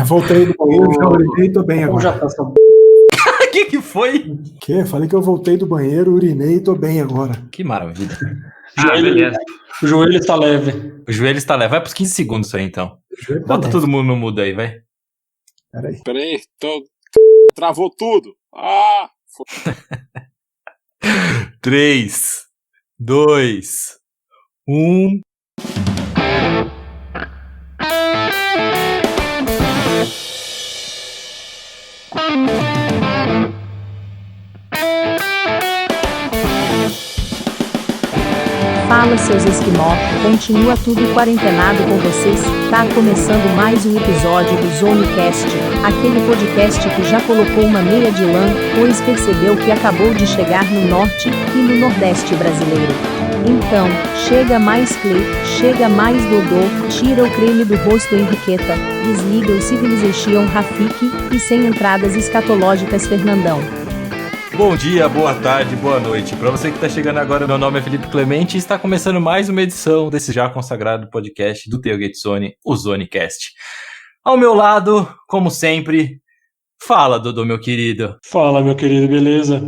Voltei do banheiro, já urinei e tô bem agora. Já tá essa... que foi? Que? Falei que eu voltei do banheiro, urinei e tô bem agora. Que maravilha. Beleza. O joelho está leve. O joelho está leve. Vai pros 15 segundos isso aí, então. Bota todo mundo no mudo aí, vai. Peraí, travou tudo. 3, 2, 1. Fala, seus esquimó, continua tudo quarentenado com vocês? Tá começando mais um episódio do Zonecast, aquele podcast que já colocou uma meia de lã, pois percebeu que acabou de chegar no norte e no nordeste brasileiro. Então, chega mais Clay, chega mais Dodô, tira o creme do rosto Henriqueta, desliga o Civilization Rafiki e sem entradas escatológicas Fernandão. Bom dia, boa tarde, boa noite. Para você que está chegando agora, meu nome é Felipe Clemente e está começando mais uma edição desse já consagrado podcast do Tailgate Zone, o Zonecast. Ao meu lado, como sempre, fala, Dodô, meu querido. Fala, meu querido, beleza?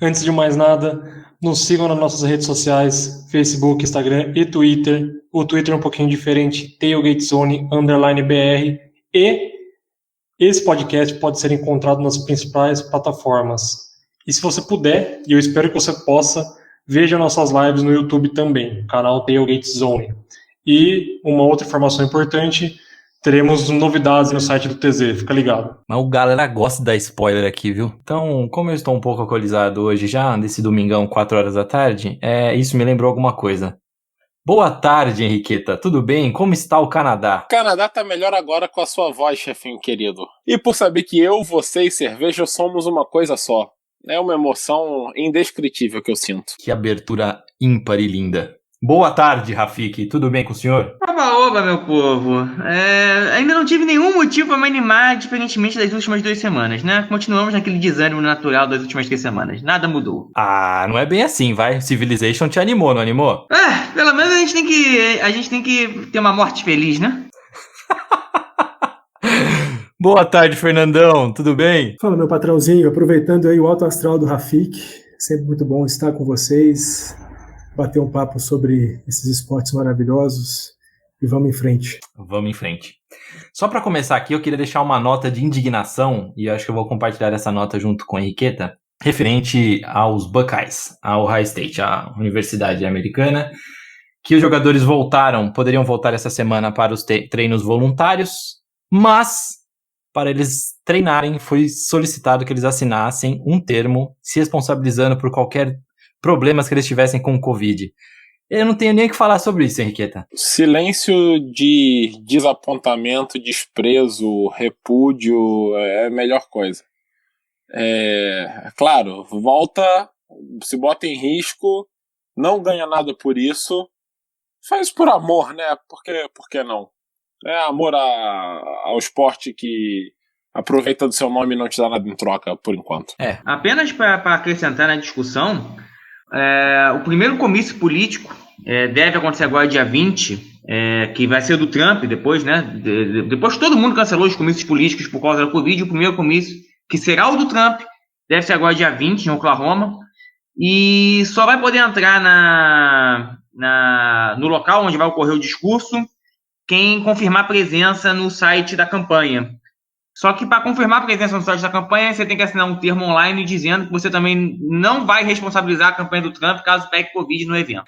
Antes de mais nada, nos sigam nas nossas redes sociais, Facebook, Instagram e Twitter. O Twitter é um pouquinho diferente, Tailgate Zone _BR. E esse podcast pode ser encontrado nas principais plataformas. E se você puder, e eu espero que você possa, veja nossas lives no YouTube também, canal Tailgate Zone. E uma outra informação importante, teremos novidades no site do TZ, fica ligado. Mas o galera gosta da spoiler aqui, viu? Então, como eu estou um pouco alcoolizado hoje já, nesse domingão, 4 horas da tarde, isso me lembrou alguma coisa. Boa tarde, Henriqueta. Tudo bem? Como está o Canadá? O Canadá tá melhor agora com a sua voz, chefinho querido. E por saber que eu, você e cerveja somos uma coisa só. É uma emoção indescritível que eu sinto. Que abertura ímpar e linda. Boa tarde, Rafiki. Tudo bem com o senhor? Oba, meu povo. Ainda não tive nenhum motivo para me animar, diferentemente das últimas 2 semanas, né? Continuamos naquele desânimo natural das últimas 3 semanas. Nada mudou. Ah, não é bem assim, vai. Civilization te animou, não animou? Pelo menos a gente tem que ter uma morte feliz, né? Boa tarde, Fernandão. Tudo bem? Fala, meu patrãozinho. Aproveitando aí o alto astral do Rafik. Sempre muito bom estar com vocês. Bater um papo sobre esses esportes maravilhosos. E vamos em frente. Vamos em frente. Só para começar aqui, eu queria deixar uma nota de indignação, e eu acho que eu vou compartilhar essa nota junto com a Henriqueta, referente aos Buckeyes, ao Ohio State, a universidade americana, que os jogadores poderiam voltar essa semana para os treinos voluntários, mas para eles treinarem foi solicitado que eles assinassem um termo se responsabilizando por qualquer problemas que eles tivessem com o Covid. Eu não tenho nem o que falar sobre isso, Henriqueta. Silêncio de desapontamento, desprezo, repúdio é a melhor coisa. Claro, volta, se bota em risco, não ganha nada por isso, faz por amor, né? Por que não? É amor ao esporte que aproveita do seu nome e não te dá nada em troca, por enquanto. Apenas para acrescentar na discussão, o primeiro comício político deve acontecer agora dia 20, que vai ser do Trump depois, né? Depois que todo mundo cancelou os comícios políticos por causa da Covid, o primeiro comício, que será o do Trump, deve ser agora dia 20, em Oklahoma, e só vai poder entrar no local onde vai ocorrer o discurso quem confirmar presença no site da campanha. Só que para confirmar a presença no site da campanha, você tem que assinar um termo online dizendo que você também não vai responsabilizar a campanha do Trump caso pegue Covid no evento.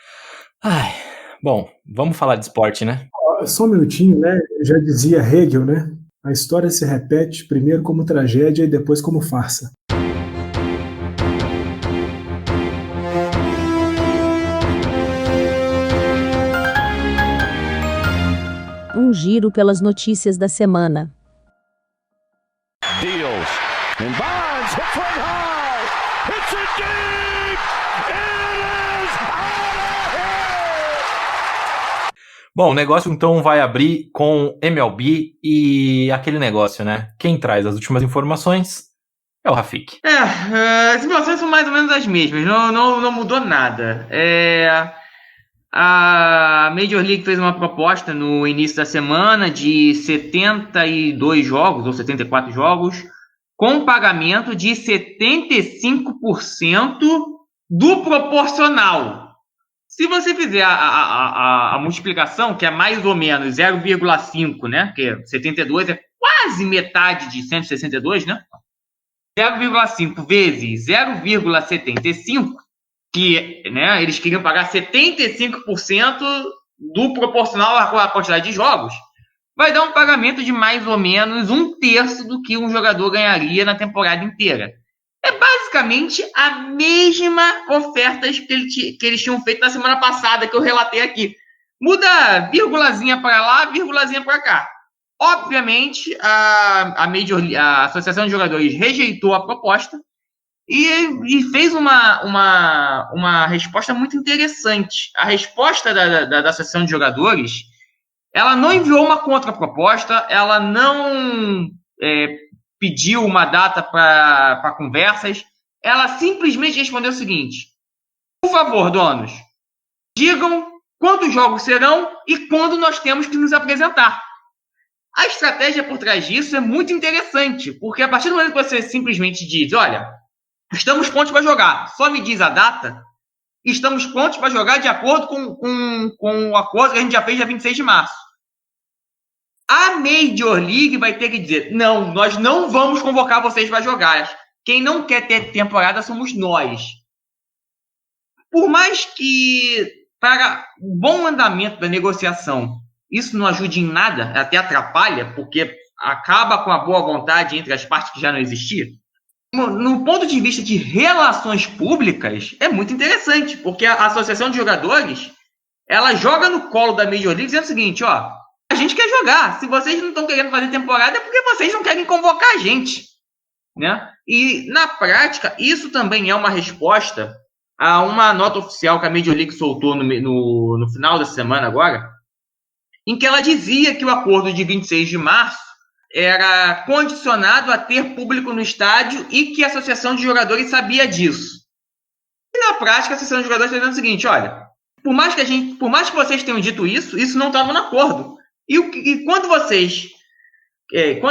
Bom, vamos falar de esporte, né? Só um minutinho, né? Já dizia Hegel, né? A história se repete primeiro como tragédia e depois como farsa. Um giro pelas notícias da semana. Deals. And Bonds hit from high. It's a deep. It is out of here. Bom, o negócio então vai abrir com MLB e aquele negócio, né? Quem traz as últimas informações é o Rafik. As informações são mais ou menos as mesmas, não mudou nada. A Major League fez uma proposta no início da semana de 72 jogos ou 74 jogos, com pagamento de 75% do proporcional. Se você fizer a multiplicação, que é mais ou menos 0,5, né? Que 72 é quase metade de 162, né? 0,5 vezes 0,75, que, né, eles queriam pagar 75% do proporcional à quantidade de jogos, vai dar um pagamento de mais ou menos 1/3 do que um jogador ganharia na temporada inteira. É basicamente a mesma oferta que eles tinham feito na semana passada, que eu relatei aqui. Muda vírgulazinha para lá, vírgulazinha para cá. Obviamente, a Associação de Jogadores rejeitou a proposta e fez uma resposta muito interessante. A resposta da Associação de Jogadores, ela não enviou uma contraproposta, ela não pediu uma data para conversas, ela simplesmente respondeu o seguinte: por favor, donos, digam quantos jogos serão e quando nós temos que nos apresentar. A estratégia por trás disso é muito interessante, porque a partir do momento que você simplesmente diz, olha, estamos prontos para jogar, só me diz a data, estamos prontos para jogar de acordo com o acordo que a gente já fez dia 26 de março. A Major League vai ter que dizer, não, nós não vamos convocar vocês para jogar. Quem não quer ter temporada somos nós. Por mais que, para o bom andamento da negociação, isso não ajude em nada, até atrapalha, porque acaba com a boa vontade entre as partes que já não existia. No ponto de vista de relações públicas, é muito interessante, porque a Associação de Jogadores, ela joga no colo da Major League dizendo o seguinte, ó, a gente quer jogar, se vocês não estão querendo fazer temporada é porque vocês não querem convocar a gente, né? E, na prática, isso também é uma resposta a uma nota oficial que a Major League soltou no final da semana agora, em que ela dizia que o acordo de 26 de março era condicionado a ter público no estádio e que a Associação de Jogadores sabia disso. E, na prática, a Associação de Jogadores está dizendo o seguinte, olha, por mais que vocês tenham dito isso não estava no acordo. E quando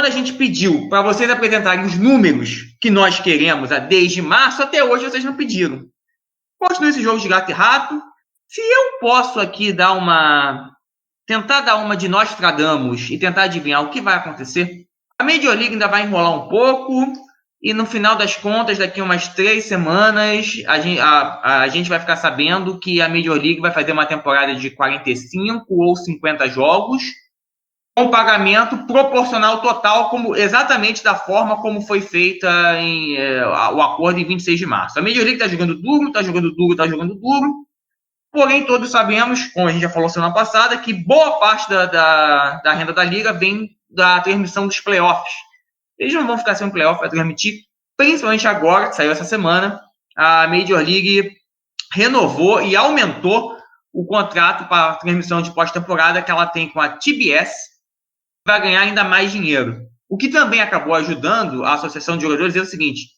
a gente pediu para vocês apresentarem os números que nós queremos desde março, até hoje vocês não pediram. Continua esse jogo de gato e rato. Se eu posso aqui tentar dar uma de Nostradamus e tentar adivinhar o que vai acontecer, a Major League ainda vai enrolar um pouco e no final das contas, daqui a umas 3 semanas, a gente vai ficar sabendo que a Major League vai fazer uma temporada de 45 ou 50 jogos com pagamento proporcional total, exatamente da forma como foi feita o acordo em 26 de março. A Major League está jogando duro, porém todos sabemos, como a gente já falou semana passada, que boa parte da renda da Liga vem da transmissão dos playoffs. Eles não vão ficar sem um playoff para transmitir, principalmente agora, que saiu essa semana, a Major League renovou e aumentou o contrato para a transmissão de pós-temporada que ela tem com a TBS, vai ganhar ainda mais dinheiro. O que também acabou ajudando a Associação de Jogadores a dizer o seguinte,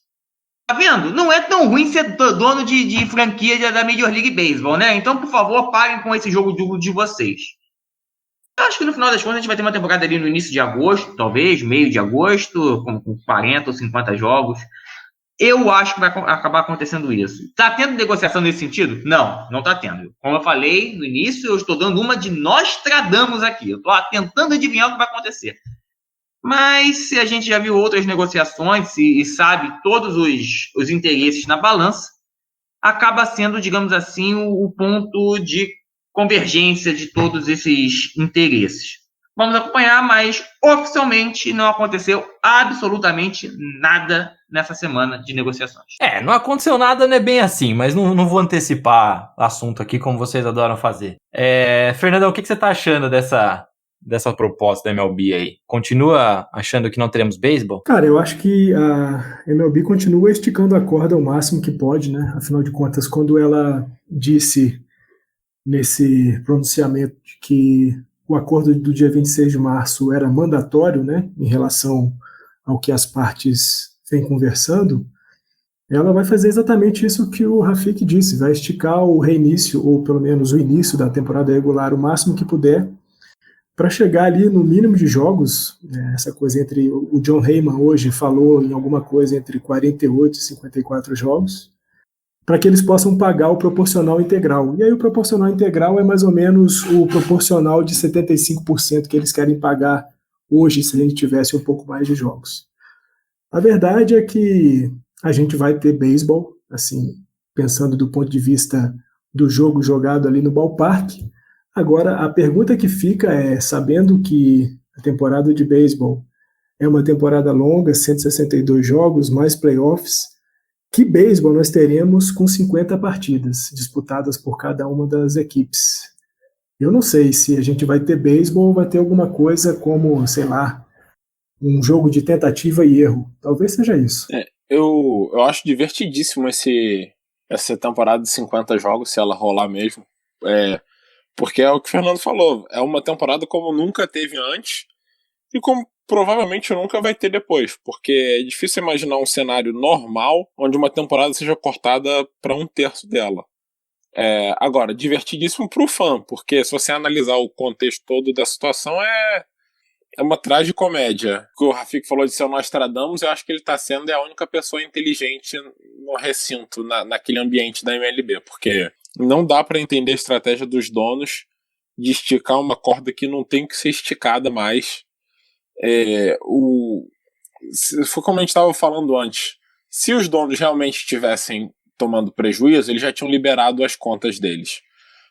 tá vendo? Não é tão ruim ser dono de franquia da Major League Baseball, né? Então, por favor, parem com esse jogo duro de vocês. Eu acho que no final das contas a gente vai ter uma temporada ali no início de agosto, talvez, meio de agosto, com 40 ou 50 jogos. Eu acho que vai acabar acontecendo isso. Tá tendo negociação nesse sentido? Não, não tá tendo. Como eu falei no início, eu estou dando uma de Nostradamus aqui. Eu estou tentando adivinhar o que vai acontecer. Mas se a gente já viu outras negociações e sabe todos os interesses na balança, acaba sendo, digamos assim, o ponto de convergência de todos esses interesses. Vamos acompanhar, mas oficialmente não aconteceu absolutamente nada nessa semana de negociações. Não aconteceu nada, não é bem assim, mas não vou antecipar assunto aqui como vocês adoram fazer. Fernandão, o que você tá achando dessa proposta da MLB aí? Continua achando que não teremos beisebol? Cara, eu acho que a MLB continua esticando a corda ao máximo que pode, né? Afinal de contas, quando ela disse nesse pronunciamento que o acordo do dia 26 de março era mandatório, né, em relação ao que as partes vêm conversando, ela vai fazer exatamente isso que o Rafik disse, vai esticar o reinício, ou pelo menos o início da temporada regular o máximo que puder, para chegar ali no mínimo de jogos, né, essa coisa entre, o John Heyman hoje falou em alguma coisa entre 48 e 54 jogos, para que eles possam pagar o proporcional integral. E aí o proporcional integral é mais ou menos o proporcional de 75% que eles querem pagar hoje, se a gente tivesse um pouco mais de jogos. A verdade é que a gente vai ter beisebol, assim, pensando do ponto de vista do jogo jogado ali no ballpark. Agora, a pergunta que fica é, sabendo que a temporada de beisebol é uma temporada longa, 162 jogos, mais playoffs, que beisebol nós teremos com 50 partidas disputadas por cada uma das equipes? Eu não sei se a gente vai ter beisebol ou vai ter alguma coisa como, sei lá, um jogo de tentativa e erro. Talvez seja isso. Eu acho divertidíssimo essa temporada de 50 jogos, se ela rolar mesmo. Porque é o que o Fernando falou, é uma temporada como nunca teve antes e como provavelmente nunca vai ter depois, porque é difícil imaginar um cenário normal onde uma temporada seja cortada para 1/3 dela. Agora, divertidíssimo pro fã, porque se você analisar o contexto todo da situação, é uma tragicomédia. O que o Rafik falou de ser o Nostradamus, eu acho que ele tá sendo a única pessoa inteligente no recinto, naquele ambiente da MLB, porque não dá para entender a estratégia dos donos de esticar uma corda que não tem que ser esticada mais. Foi como a gente estava falando antes, se os donos realmente estivessem tomando prejuízo, eles já tinham liberado as contas deles.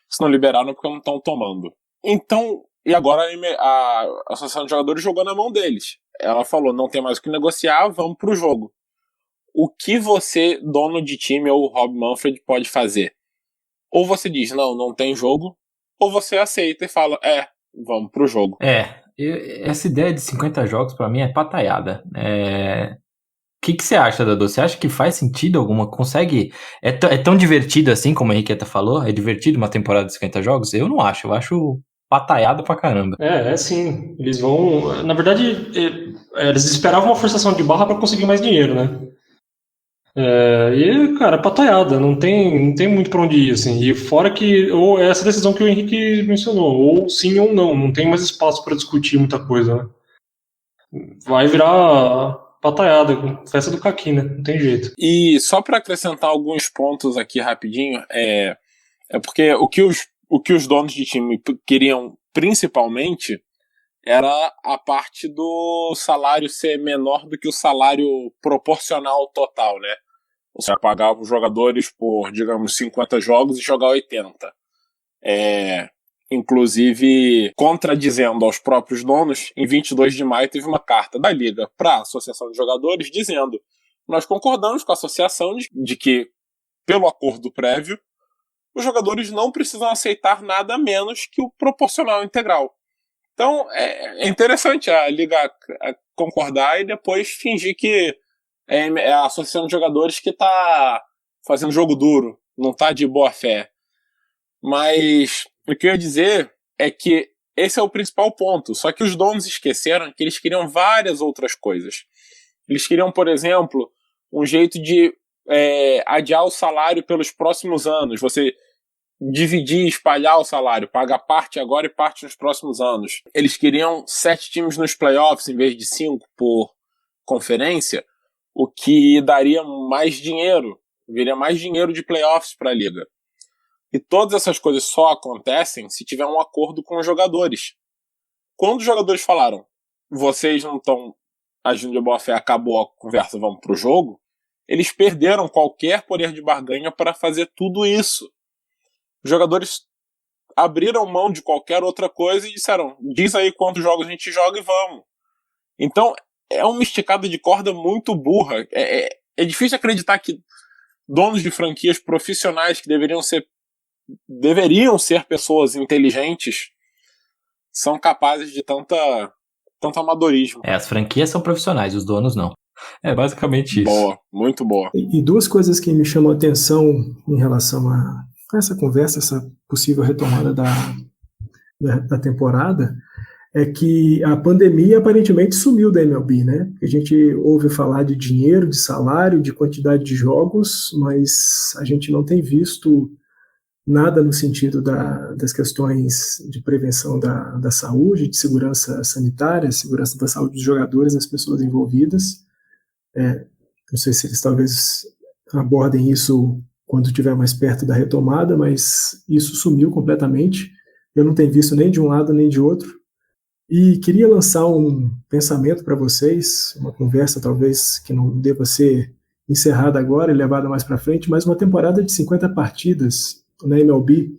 Se não liberaram é porque não estão tomando. Então, e agora a Associação de Jogadores jogou na mão deles. Ela falou, não tem mais o que negociar, vamos pro jogo. O que você, dono de time ou Rob Manfred, pode fazer? Ou você diz, não tem jogo, ou você aceita e fala, vamos pro jogo. Essa ideia de 50 jogos pra mim é pataiada. O que você acha, Dadu? Você acha que faz sentido alguma? Consegue? É tão divertido assim, como a Henriqueta falou? É divertido uma temporada de 50 jogos? Eu não acho, eu acho pataiado pra caramba. Sim. Eles vão... Na verdade, eles esperavam uma forçação de barra pra conseguir mais dinheiro, né? E, cara, pataiada, não tem muito pra onde ir, assim. E fora que, ou essa decisão que o Henrique mencionou, ou sim ou não tem mais espaço pra discutir muita coisa, né? Vai virar pataiada, festa do caqui, né? Não tem jeito. E só pra acrescentar alguns pontos aqui rapidinho, porque o que os donos de time queriam principalmente era a parte do salário ser menor do que o salário proporcional total, né? Você pagava os jogadores por, digamos, 50 jogos e jogar 80. Inclusive, contradizendo aos próprios donos, em 22 de maio teve uma carta da Liga para a Associação de Jogadores dizendo: nós concordamos com a associação de que, pelo acordo prévio, os jogadores não precisam aceitar nada menos que o proporcional integral. Então, é interessante a Liga concordar e depois fingir que é a Associação de Jogadores que está fazendo jogo duro, não está de boa fé. Mas o que eu ia dizer é que esse é o principal ponto. Só que os donos esqueceram que eles queriam várias outras coisas. Eles queriam, por exemplo, um jeito de adiar o salário pelos próximos anos. Você dividir e espalhar o salário, pagar parte agora e parte nos próximos anos. Eles queriam 7 times nos playoffs em vez de 5 por conferência, o que daria mais dinheiro, viria mais dinheiro de playoffs para a liga. E todas essas coisas só acontecem se tiver um acordo com os jogadores. Quando os jogadores falaram, vocês não estão agindo de boa fé, acabou a conversa, vamos pro jogo, eles perderam qualquer poder de barganha para fazer tudo isso. Os jogadores abriram mão de qualquer outra coisa e disseram, diz aí quantos jogos a gente joga e vamos. Então, é uma esticada de corda muito burra. É difícil acreditar que donos de franquias profissionais que deveriam ser pessoas inteligentes são capazes de tanto amadorismo. As franquias são profissionais, os donos não. É basicamente isso. Boa, muito boa. E duas coisas que me chamam a atenção em relação a essa conversa, essa possível retomada da temporada, é que a pandemia aparentemente sumiu da MLB, né? A gente ouve falar de dinheiro, de salário, de quantidade de jogos, mas a gente não tem visto nada no sentido das questões de prevenção da saúde, de segurança sanitária, segurança da saúde dos jogadores, das pessoas envolvidas. Não sei se eles talvez abordem isso quando estiver mais perto da retomada, mas isso sumiu completamente. Eu não tenho visto nem de um lado nem de outro. E queria lançar um pensamento para vocês, uma conversa talvez que não deva ser encerrada agora e levada mais para frente, mas uma temporada de 50 partidas na MLB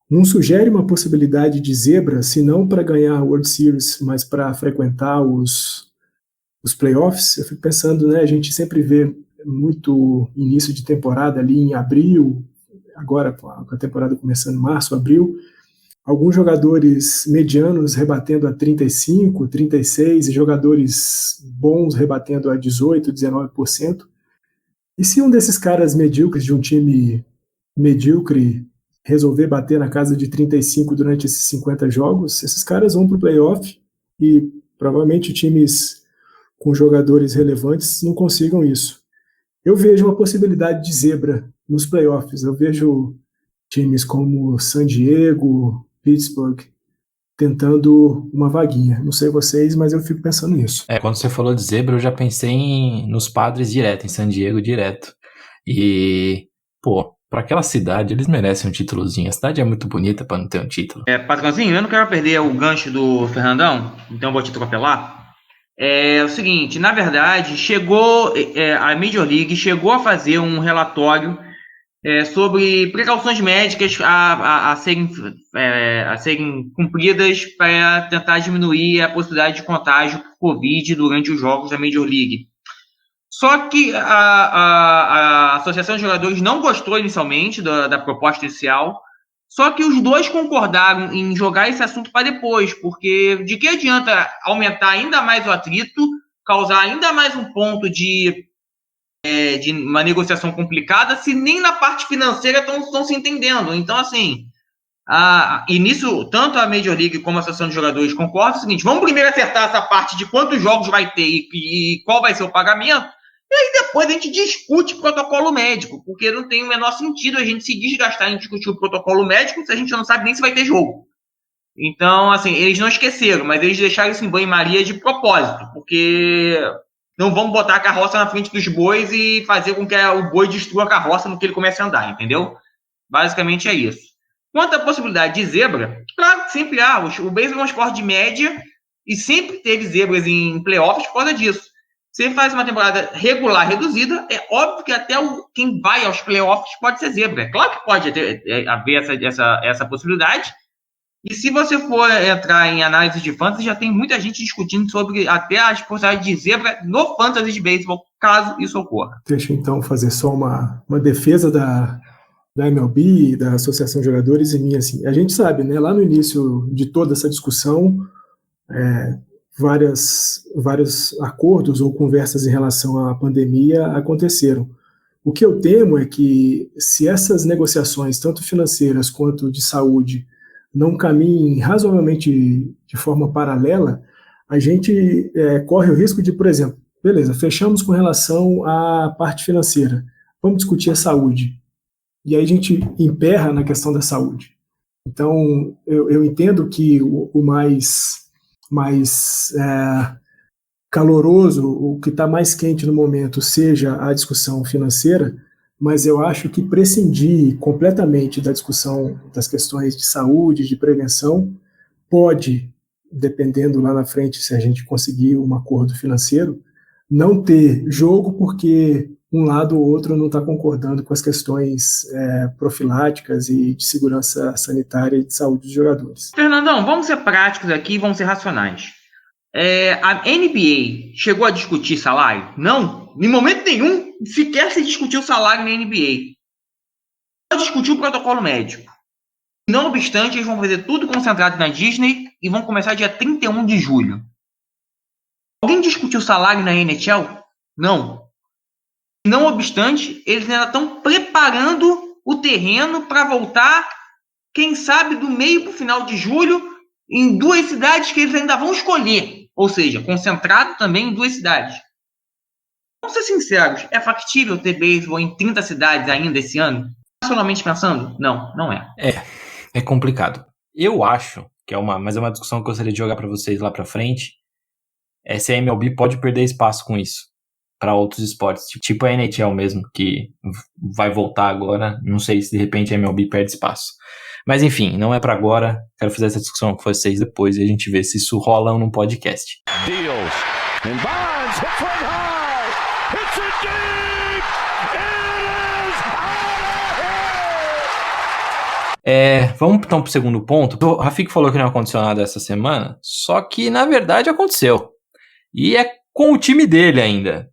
não sugere uma possibilidade de zebra, se não para ganhar a World Series, mas para frequentar os playoffs. Eu fico pensando, né, a gente sempre vê muito início de temporada ali em abril, agora com a temporada começando em março, abril, alguns jogadores medianos rebatendo a 35%, 36%, e jogadores bons rebatendo a 18%, 19%. E se um desses caras medíocres de um time medíocre resolver bater na casa de 35 durante esses 50 jogos, esses caras vão para o playoff e provavelmente times com jogadores relevantes não consigam isso. Eu vejo uma possibilidade de zebra nos playoffs. Eu vejo times como San Diego, Pittsburgh, tentando uma vaguinha. Não sei vocês, mas eu fico pensando nisso. Quando você falou de zebra, eu já pensei nos Padres direto, em San Diego direto. E, para aquela cidade, eles merecem um títulozinho. A cidade é muito bonita para não ter um título. Patrãozinho, eu não quero perder o gancho do Fernandão, então eu vou te atropelar. É o seguinte, na verdade, a Major League chegou a fazer um relatório sobre precauções médicas a serem cumpridas para tentar diminuir a possibilidade de contágio por Covid durante os jogos da Major League. Só que a Associação de Jogadores não gostou inicialmente da proposta inicial, só que os dois concordaram em jogar esse assunto para depois, porque de que adianta aumentar ainda mais o atrito, causar ainda mais um ponto de uma negociação complicada, se nem na parte financeira estão se entendendo. Então, assim, e nisso, tanto a Major League como a Associação de Jogadores concordam o seguinte: vamos primeiro acertar essa parte de quantos jogos vai ter e qual vai ser o pagamento, e aí depois a gente discute protocolo médico, porque não tem o menor sentido a gente se desgastar em discutir o protocolo médico se a gente não sabe nem se vai ter jogo. Então, assim, eles não esqueceram, mas eles deixaram isso em banho-maria de propósito, porque não vamos botar a carroça na frente dos bois e fazer com que o boi destrua a carroça no que ele comece a andar, entendeu? Basicamente é isso. Quanto à possibilidade de zebra, claro que sempre há. O beisebol é um esporte de média e sempre teve zebras em playoffs por causa disso. Você faz uma temporada regular reduzida, é óbvio que até quem vai aos playoffs pode ser zebra. É claro que pode haver essa possibilidade. E se você for entrar em análise de fantasy, já tem muita gente discutindo sobre até as possibilidades de zebra no fantasy de beisebol, caso isso ocorra. Deixa eu então fazer só uma defesa da MLB, da Associação de Jogadores e minha. Assim, a gente sabe, né, lá no início de toda essa discussão, vários acordos ou conversas em relação à pandemia aconteceram. O que eu temo é que, se essas negociações, tanto financeiras quanto de saúde, não caminhem razoavelmente de forma paralela, a gente corre o risco de, por exemplo, beleza, fechamos com relação à parte financeira, vamos discutir a saúde. E aí a gente emperra na questão da saúde. Então, eu entendo que o mais caloroso, o que está mais quente no momento, seja a discussão financeira, mas eu acho que prescindir completamente da discussão das questões de saúde, de prevenção, pode, dependendo lá na frente, se a gente conseguir um acordo financeiro, não ter jogo porque um lado ou outro não está concordando com as questões profiláticas e de segurança sanitária e de saúde dos jogadores. Fernandão, vamos ser práticos aqui e vamos ser racionais. A NBA chegou a discutir salário? Não, em momento nenhum sequer se discutiu salário na NBA. Só discutiu o protocolo médico. Não obstante, eles vão fazer tudo concentrado na Disney e vão começar dia 31 de julho. Alguém discutiu salário na NHL? Não. Não obstante, eles ainda estão preparando o terreno para voltar, quem sabe, do meio para o final de julho, em 2 cidades que eles ainda vão escolher. Ou seja, concentrado também em 2 cidades. Vamos ser sinceros, é factível ter beisebol em 30 cidades ainda esse ano? Nacionalmente pensando? Não, não é. É complicado. Eu acho que mas é uma discussão que eu gostaria de jogar para vocês lá para frente. Se a MLB pode perder espaço com isso para outros esportes, tipo a NHL mesmo, que vai voltar agora. Não sei se de repente a MLB perde espaço. Mas enfim, não é para agora. Quero fazer essa discussão com vocês depois e a gente vê se isso rola num podcast. Deals. And Bonds hit from high. It's a deep. It is out of here. Vamos então pro segundo ponto. O Rafik falou que não aconteceu nada essa semana, só que na verdade aconteceu. E é com o time dele ainda.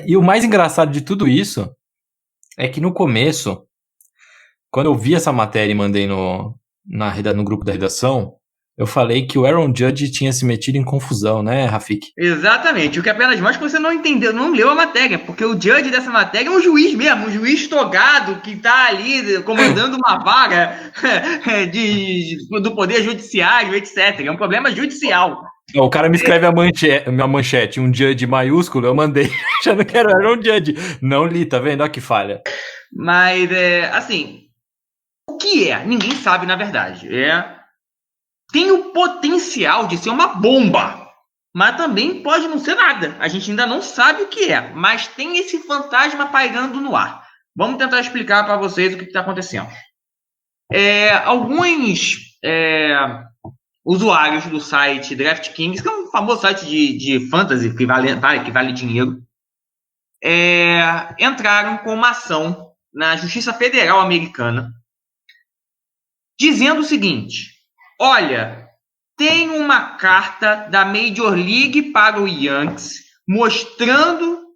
E o mais engraçado de tudo isso é que no começo, quando eu vi essa matéria e mandei no grupo da redação, eu falei que o Aaron Judge tinha se metido em confusão, né, Rafik? Exatamente. O que apenas mostra que você não entendeu, não leu a matéria, porque o Judge dessa matéria é um juiz mesmo, um juiz togado que está ali comandando uma vaga do poder judiciário, etc. É um problema judicial. O cara me escreve a manchete, um Judge maiúsculo, eu mandei, achando que era um Judge. Não li, tá vendo? Olha que falha. Mas, assim, o que é? Ninguém sabe, na verdade. Tem o potencial de ser uma bomba, mas também pode não ser nada. A gente ainda não sabe o que é, mas tem esse fantasma pairando no ar. Vamos tentar explicar para vocês o que está acontecendo. Alguns usuários do site DraftKings, que é um famoso site de fantasy que vale dinheiro, entraram com uma ação na Justiça Federal Americana dizendo o seguinte: olha, tem uma carta da Major League para o Yankees mostrando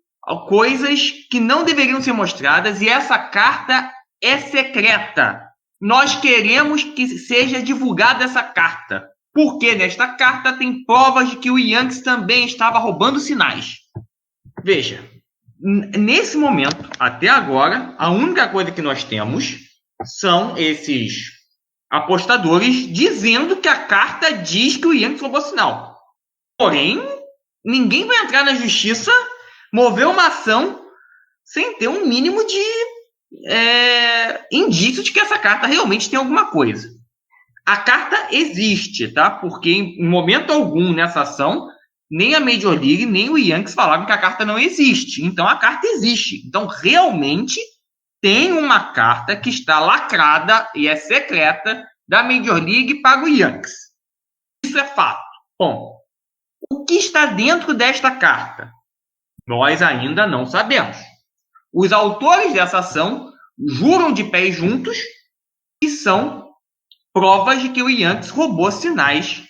coisas que não deveriam ser mostradas e essa carta é secreta. Nós queremos que seja divulgada essa carta, porque nesta carta tem provas de que o Yankees também estava roubando sinais. Veja, nesse momento, até agora, a única coisa que nós temos são esses apostadores dizendo que a carta diz que o Yankees roubou sinal. Porém, ninguém vai entrar na justiça, mover uma ação sem ter um mínimo de indício de que essa carta realmente tem alguma coisa. A carta existe, tá? Porque em momento algum nessa ação, nem a Major League, nem o Yankees falaram que a carta não existe. Então, a carta existe. Então, realmente, tem uma carta que está lacrada e é secreta da Major League para o Yankees. Isso é fato. Bom, o que está dentro desta carta? Nós ainda não sabemos. Os autores dessa ação juram de pés juntos que são provas de que o Yankees roubou sinais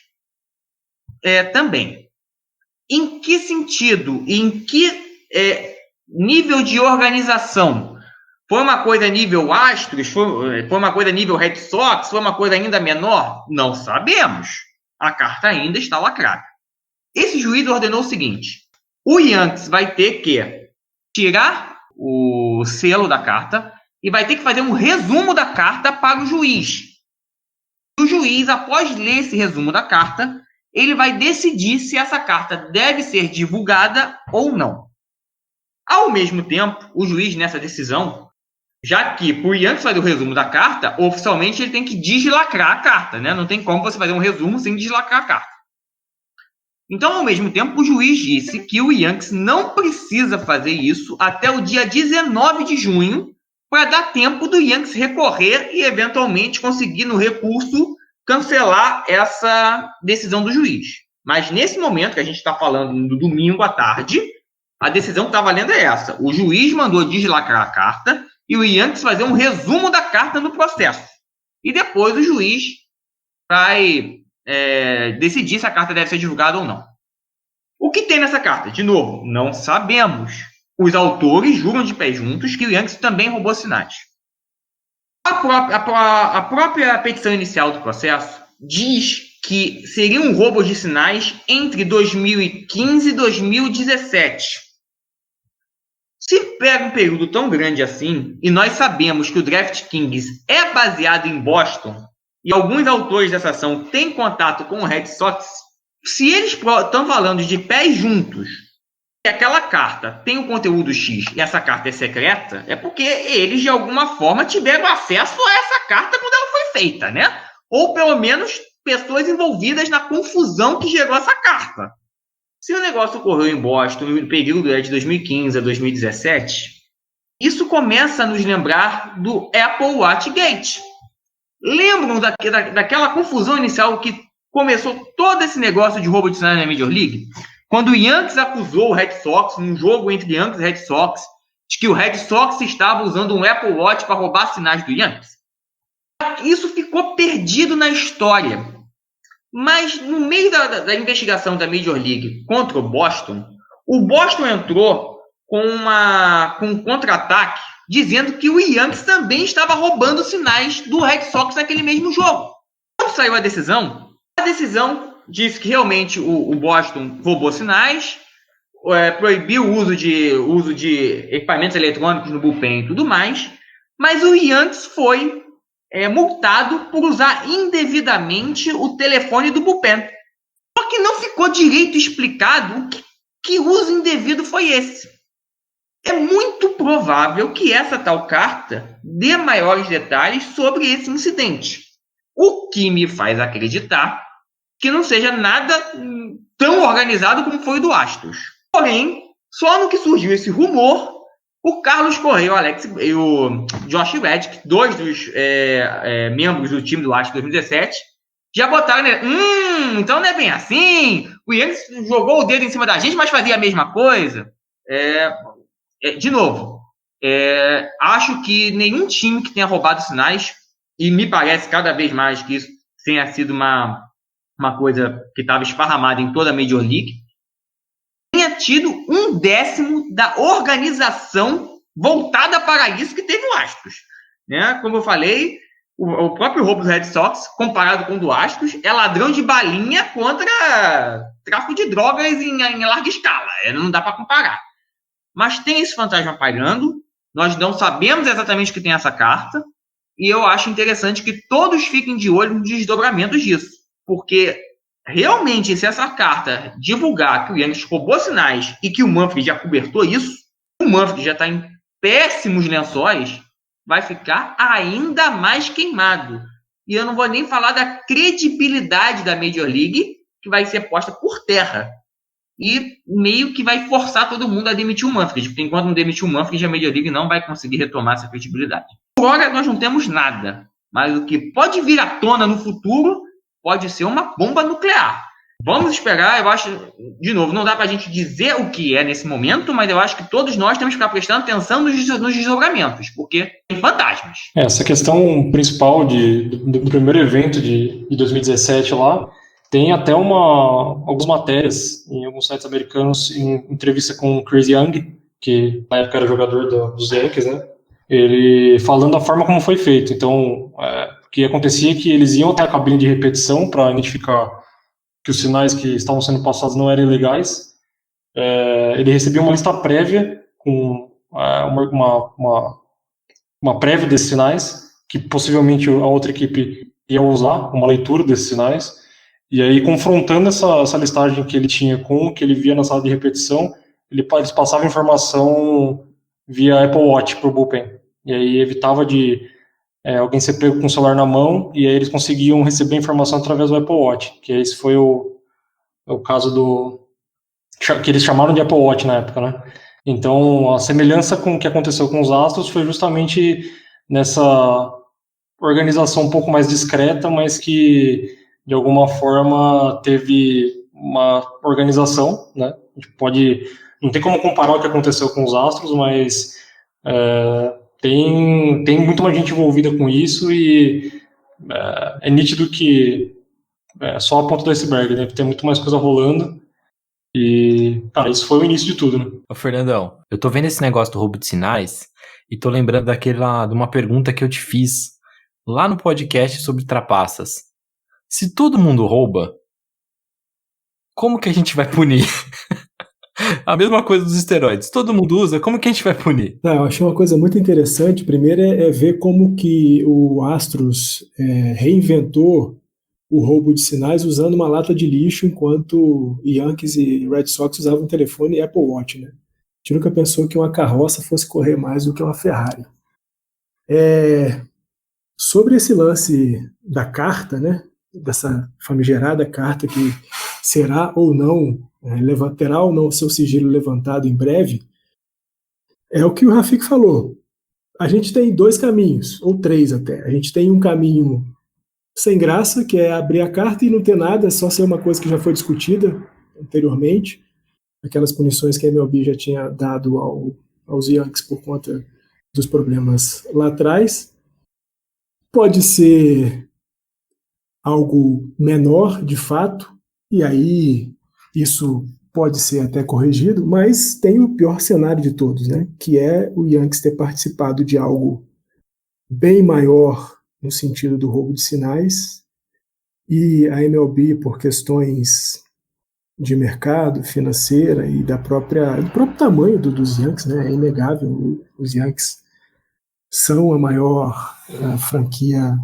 também. Em que sentido? Em que nível de organização? Foi uma coisa nível Astros? Foi uma coisa nível Red Sox? Foi uma coisa ainda menor? Não sabemos. A carta ainda está lacrada. Esse juiz ordenou o seguinte: o Yankees vai ter que tirar o selo da carta e vai ter que fazer um resumo da carta para o juiz. O juiz, após ler esse resumo da carta, ele vai decidir se essa carta deve ser divulgada ou não. Ao mesmo tempo, o juiz, nessa decisão, já que para o Yankees fazer o resumo da carta, oficialmente ele tem que deslacrar a carta, né? Não tem como você fazer um resumo sem deslacrar a carta. Então, ao mesmo tempo, o juiz disse que o Yankees não precisa fazer isso até o dia 19 de junho para dar tempo do Yankees recorrer e, eventualmente, conseguir, no recurso, cancelar essa decisão do juiz. Mas, nesse momento que a gente está falando, no domingo à tarde, a decisão que está valendo é essa. O juiz mandou deslacrar a carta e o Yankees fazer um resumo da carta no processo. E depois o juiz vai decidir se a carta deve ser divulgada ou não. O que tem nessa carta? De novo, não sabemos. Os autores juram de pé juntos que o Yankees também roubou sinais. A própria petição inicial do processo diz que seria um roubo de sinais entre 2015 e 2017. Se pega um período tão grande assim, e nós sabemos que o DraftKings é baseado em Boston, e alguns autores dessa ação têm contato com o Red Sox, se eles estão falando de pés juntos, e aquela carta tem o conteúdo X e essa carta é secreta, é porque eles, de alguma forma, tiveram acesso a essa carta quando ela foi feita, né? Ou, pelo menos, pessoas envolvidas na confusão que gerou essa carta. Se o negócio ocorreu em Boston no período de 2015 a 2017, isso começa a nos lembrar do Apple Watch Gate. Lembram daquela confusão inicial que começou todo esse negócio de roubo de sinais na Major League? Quando o Yankees acusou o Red Sox, num jogo entre Yankees e Red Sox, de que o Red Sox estava usando um Apple Watch para roubar sinais do Yankees. Isso ficou perdido na história. Mas no meio da investigação da Major League contra o Boston entrou com um contra-ataque, dizendo que o Yankees também estava roubando sinais do Red Sox naquele mesmo jogo. Quando saiu a decisão disse que realmente o Boston roubou sinais, proibiu o uso de equipamentos eletrônicos no bullpen e tudo mais, mas o Yankees foi multado por usar indevidamente o telefone do bullpen. Só que não ficou direito explicado que uso indevido foi esse. É muito provável que essa tal carta dê maiores detalhes sobre esse incidente, o que me faz acreditar que não seja nada tão organizado como foi o do Astros. Porém, só no que surgiu esse rumor, o Carlos Correa e o Josh Reddick, dois dos membros do time do Astros 2017, já botaram, né? Então não é bem assim, o Yankees jogou o dedo em cima da gente, mas fazia a mesma coisa. De novo, acho que nenhum time que tenha roubado sinais, e me parece cada vez mais que isso tenha sido uma coisa que estava esparramada em toda a Major League, tenha tido 1/10 da organização voltada para isso que teve o Astros. Né? Como eu falei, o próprio roubo do Red Sox, comparado com o do Astros, é ladrão de balinha contra tráfico de drogas em larga escala. Não dá para comparar. Mas tem esse fantasma pairando, nós não sabemos exatamente o que tem essa carta, e eu acho interessante que todos fiquem de olho nos desdobramentos disso. Porque, realmente, se essa carta divulgar que o Yankees roubou sinais e que o Manfred já cobertou isso, o Manfred já está em péssimos lençóis, vai ficar ainda mais queimado. E eu não vou nem falar da credibilidade da Major League, que vai ser posta por terra. E meio que vai forçar todo mundo a demitir o Manfred. Porque enquanto não demitir o Manfred, a Major League não vai conseguir retomar essa credibilidade. Por agora, nós não temos nada. Mas o que pode vir à tona no futuro pode ser uma bomba nuclear. Vamos esperar, eu acho, de novo, não dá pra gente dizer o que é nesse momento, mas eu acho que todos nós temos que ficar prestando atenção nos desdobramentos, porque tem fantasmas. Essa questão principal do primeiro evento de 2017 lá, tem até algumas matérias em alguns sites americanos em entrevista com o Chris Young, que na época era jogador dos Yankees, né? Ele falando da forma como foi feito. Então, o que acontecia é que eles iam até a cabine de repetição para identificar que os sinais que estavam sendo passados não eram ilegais. Ele recebia uma lista prévia com uma prévia desses sinais, que possivelmente a outra equipe ia usar, uma leitura desses sinais, e aí confrontando essa listagem que ele tinha com o que ele via na sala de repetição, eles passavam informação via Apple Watch para o bullpen. E aí evitava de alguém ser pego com o celular na mão, e aí eles conseguiam receber a informação através do Apple Watch, que esse foi o caso que eles chamaram de Apple Watch na época, né? Então, a semelhança com o que aconteceu com os Astros foi justamente nessa organização um pouco mais discreta, mas que, de alguma forma, teve uma organização, né? A gente não tem como comparar o que aconteceu com os Astros, mas tem muito mais gente envolvida com isso, e é nítido que só a ponta do iceberg, deve ter muito mais coisa rolando. E, cara, isso foi o início de tudo, né? Ô, Fernandão, eu tô vendo esse negócio do roubo de sinais e tô lembrando de uma pergunta que eu te fiz lá no podcast sobre trapaças. Se todo mundo rouba, como que a gente vai punir? A mesma coisa dos esteroides. Todo mundo usa, como que a gente vai punir? Não, eu achei uma coisa muito interessante. Primeiro é ver como que o Astros reinventou o roubo de sinais usando uma lata de lixo, enquanto Yankees e Red Sox usavam telefone e Apple Watch, né? A gente nunca pensou que uma carroça fosse correr mais do que uma Ferrari. Sobre esse lance da carta, né? Dessa famigerada carta que será ou não, terá ou não o seu sigilo levantado em breve, é o que o Rafik falou. A gente tem dois caminhos, ou três até. A gente tem um caminho sem graça, que é abrir a carta e não ter nada, é só ser uma coisa que já foi discutida anteriormente, aquelas punições que a MLB já tinha dado aos Yankees por conta dos problemas lá atrás. Pode ser algo menor, de fato, e aí isso pode ser até corrigido, mas tem o pior cenário de todos, né? Que é o Yankees ter participado de algo bem maior no sentido do roubo de sinais, e a MLB, por questões de mercado, financeira e do próprio tamanho dos Yankees, né? É inegável, os Yankees são a maior franquia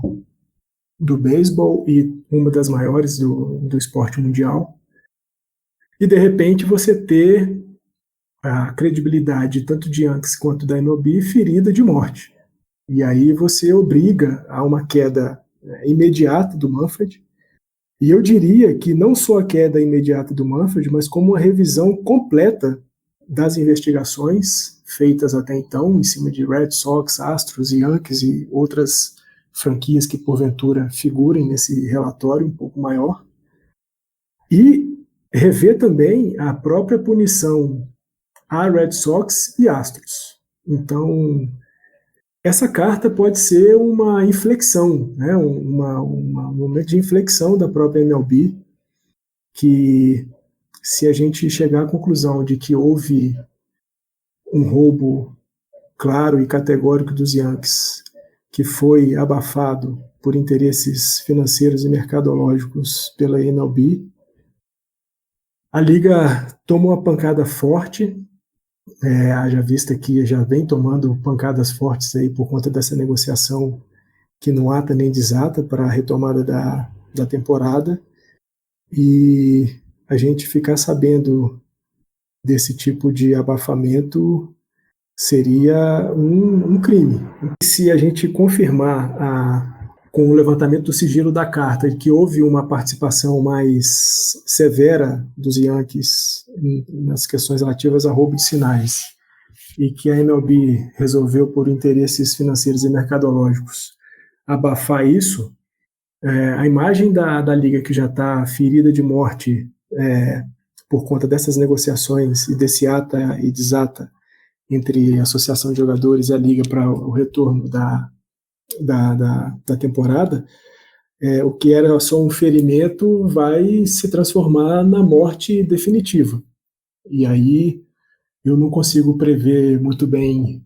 do beisebol e uma das maiores do esporte mundial. E, de repente, você ter a credibilidade tanto de Yankees quanto da MLB ferida de morte. E aí você obriga a uma queda imediata do Manfred. E eu diria que não só a queda imediata do Manfred, mas como uma revisão completa das investigações feitas até então, em cima de Red Sox, Astros, Yankees e outras franquias que porventura figurem nesse relatório um pouco maior. E rever também a própria punição a Red Sox e Astros. Então, essa carta pode ser uma inflexão, né? Um momento de inflexão da própria MLB, que se a gente chegar à conclusão de que houve um roubo claro e categórico dos Yankees, que foi abafado por interesses financeiros e mercadológicos pela MLB, a Liga toma uma pancada forte, haja vista que já vem tomando pancadas fortes aí por conta dessa negociação que não ata nem desata para a retomada da temporada, e a gente ficar sabendo desse tipo de abafamento seria um crime. E se a gente confirmar com o levantamento do sigilo da carta que houve uma participação mais severa dos Yankees nas questões relativas a roubo de sinais, e que a MLB resolveu, por interesses financeiros e mercadológicos, abafar isso, a imagem da Liga, que já está ferida de morte por conta dessas negociações e desse ata e desata entre a Associação de Jogadores e a Liga para o retorno da temporada, o que era só um ferimento vai se transformar na morte definitiva. E aí eu não consigo prever muito bem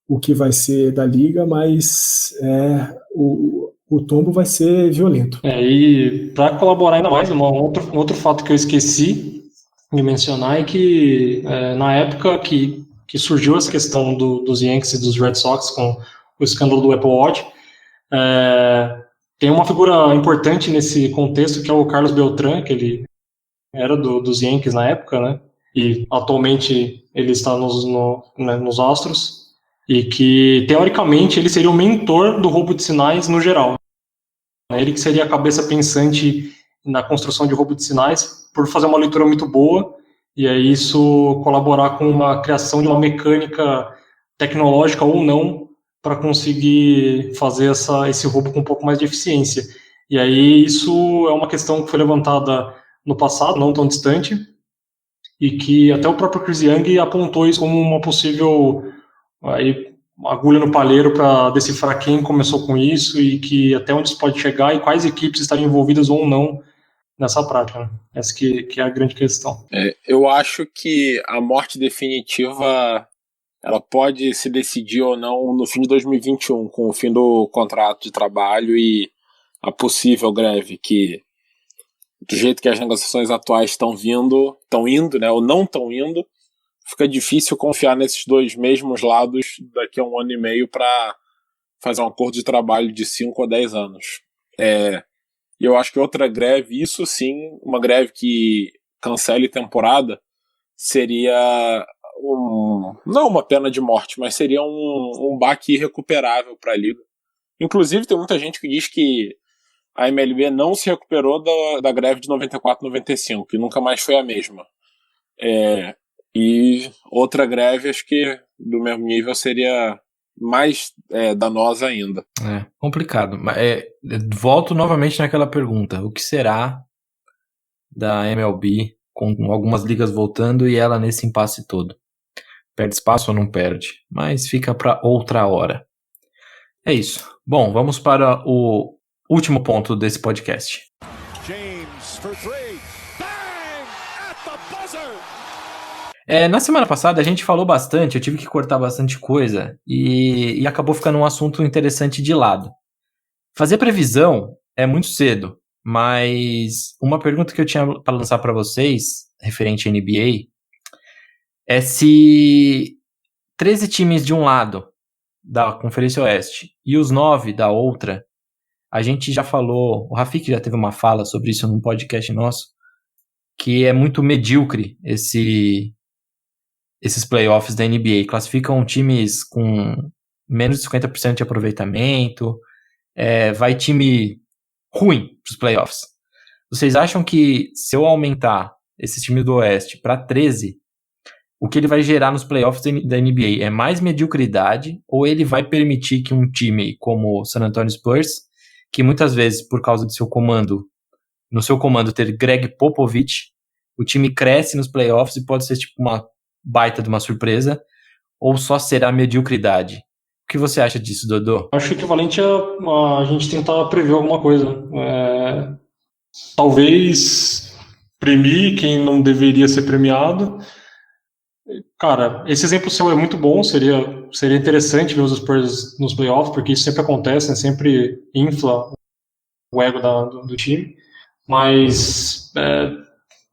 o que vai ser da Liga, mas o tombo vai ser violento. E para colaborar ainda mais, um outro fato que eu esqueci de mencionar é que na época que surgiu essa questão dos Yankees e dos Red Sox com o escândalo do Apple Watch, tem uma figura importante nesse contexto, que é o Carlos Beltrán, que ele era dos Yankees na época, né? E atualmente ele está nos Astros, e que teoricamente ele seria o mentor do roubo de sinais no geral. Ele que seria a cabeça pensante na construção de roubo de sinais, por fazer uma leitura muito boa, e aí isso colaborar com uma criação de uma mecânica tecnológica ou não para conseguir fazer esse roubo com um pouco mais de eficiência. E aí isso é uma questão que foi levantada no passado, não tão distante, e que até o próprio Chris Young apontou isso como uma possível agulha no palheiro para decifrar quem começou com isso e que até onde isso pode chegar e quais equipes estariam envolvidas ou não nessa prática, né? Essa que é a grande questão. Eu acho que a morte definitiva ela pode se decidir ou não no fim de 2021, com o fim do contrato de trabalho e a possível greve, que do jeito que as negociações atuais estão indo, né, ou não estão indo, fica difícil confiar nesses dois mesmos lados daqui a 1 ano e meio para fazer um acordo de trabalho de 5 a 10 anos. E eu acho que outra greve, isso sim, uma greve que cancele temporada, seria não uma pena de morte, mas seria um baque irrecuperável para a liga. Inclusive tem muita gente que diz que a MLB não se recuperou da greve de 94-95, que nunca mais foi a mesma. E outra greve, acho que do mesmo nível, seria mais danosa ainda. Complicado. Mas volto novamente naquela pergunta. O que será da MLB com algumas ligas voltando e ela nesse impasse todo? Perde espaço ou não perde? Mas fica para outra hora. É isso. Bom, vamos para o último ponto desse podcast. James for three. Bang! At the buzzer! Na semana passada a gente falou bastante, eu tive que cortar bastante coisa e acabou ficando um assunto interessante de lado. Fazer previsão é muito cedo, mas uma pergunta que eu tinha para lançar para vocês, referente à NBA, é se 13 times de um lado da Conferência Oeste e os 9 da outra, a gente já falou, o Rafik já teve uma fala sobre isso num podcast nosso, que é muito medíocre esses playoffs da NBA. Classificam times com menos de 50% de aproveitamento, vai time ruim para os playoffs. Vocês acham que se eu aumentar esse time do Oeste para 13, o que ele vai gerar nos playoffs da NBA é mais mediocridade, ou ele vai permitir que um time como o San Antonio Spurs, que muitas vezes, por causa do no seu comando ter Greg Popovich, o time cresce nos playoffs e pode ser tipo uma baita de uma surpresa, ou só será mediocridade? O que você acha disso, Dodô? Acho equivalente a gente tentar prever alguma coisa. Talvez premir quem não deveria ser premiado. Cara, esse exemplo seu é muito bom, seria interessante ver os Spurs nos playoffs, porque isso sempre acontece, né? Sempre infla o ego do time, mas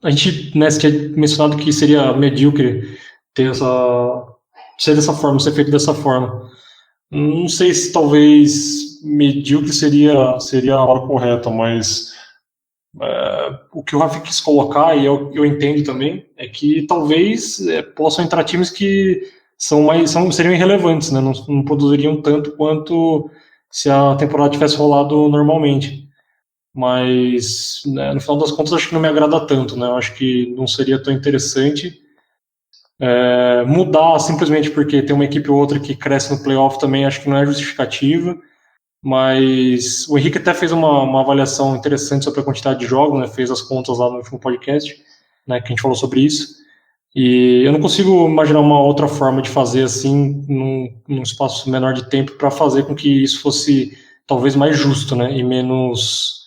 a gente, né, tinha mencionado que seria medíocre ser dessa forma, ser feito dessa forma. Não sei se talvez medíocre seria a hora correta, mas o que o Rafa quis colocar, e eu entendo também, é que talvez possam entrar times que seriam irrelevantes, né? Não produziriam tanto quanto se a temporada tivesse rolado normalmente. Mas, né, no final das contas, acho que não me agrada tanto, né? Eu acho que não seria tão interessante. Mudar simplesmente porque tem uma equipe ou outra que cresce no playoff também, acho que não é justificativa. Mas o Henrique até fez uma avaliação interessante sobre a quantidade de jogos, né? Fez as contas lá no último podcast, né, que a gente falou sobre isso. E eu não consigo imaginar uma outra forma de fazer assim, num espaço menor de tempo, para fazer com que isso fosse talvez mais justo, né? E menos.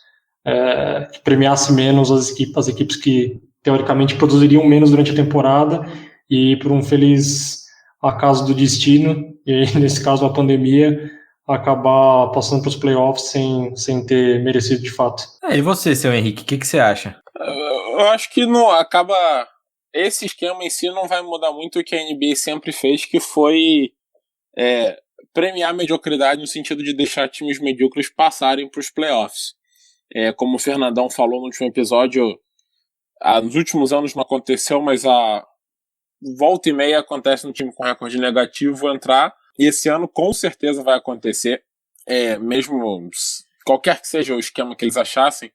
Que premiasse menos as equipes que teoricamente produziriam menos durante a temporada, e por um feliz acaso do destino, e nesse caso a pandemia, acabar passando para os playoffs sem ter merecido de fato. E você, seu Henrique, o que você acha? Eu acho que não acaba. Esse esquema em si não vai mudar muito o que a NBA sempre fez, que foi premiar a mediocridade no sentido de deixar times medíocres passarem para os playoffs. Como o Fernandão falou no último episódio, nos últimos anos não aconteceu, mas a volta e meia acontece no time com recorde negativo entrar, e esse ano com certeza vai acontecer, mesmo qualquer que seja o esquema que eles achassem.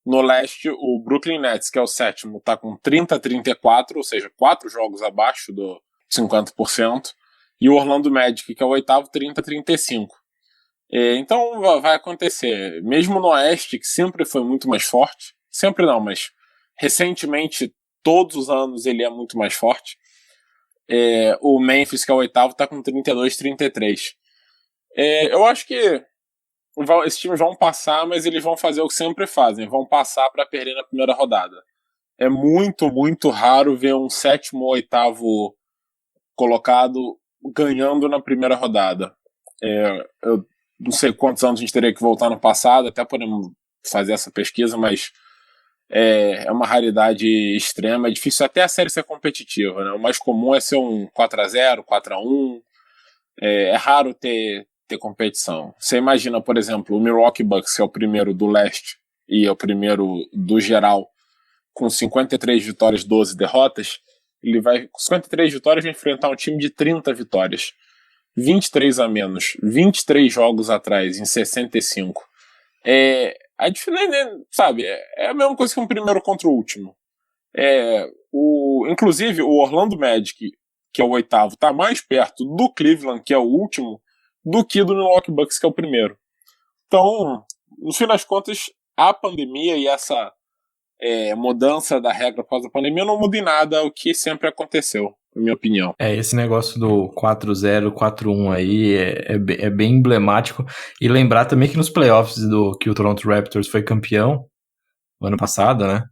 No leste, o Brooklyn Nets, que é o sétimo, está com 30-34, ou seja, 4 jogos abaixo do 50%, e o Orlando Magic, que é o oitavo, 30-35. Então vai acontecer. Mesmo no Oeste, que sempre foi muito mais forte, sempre não, mas recentemente, todos os anos ele é muito mais forte. O Memphis, que é o oitavo, está com 32-33. Eu acho que esses times vão passar, mas eles vão fazer o que sempre fazem, vão passar para perder na primeira rodada. É muito, muito raro ver um sétimo ou oitavo colocado ganhando na primeira rodada. Eu não sei quantos anos a gente teria que voltar no passado, até podemos fazer essa pesquisa, mas é uma raridade extrema, é difícil até a série ser competitiva, né? O mais comum é ser um 4-0, 4-1, é raro ter competição. Você imagina, por exemplo, o Milwaukee Bucks, que é o primeiro do leste e é o primeiro do geral, com 53 vitórias, 12 derrotas, ele vai, com 53 vitórias, vai enfrentar um time de 30 vitórias. 23 a menos, 23 jogos atrás, em 65. A diferença, sabe, é a mesma coisa que um primeiro contra o último. Inclusive, o Orlando Magic, que é o oitavo, está mais perto do Cleveland, que é o último, do que do Milwaukee Bucks, que é o primeiro. Então, no fim das contas, a pandemia e essa mudança da regra após a pandemia não muda em nada o que sempre aconteceu, na minha opinião. Esse negócio do 4-0, 4-1 aí é bem emblemático. E lembrar também que nos playoffs que o Toronto Raptors foi campeão no ano passado, né?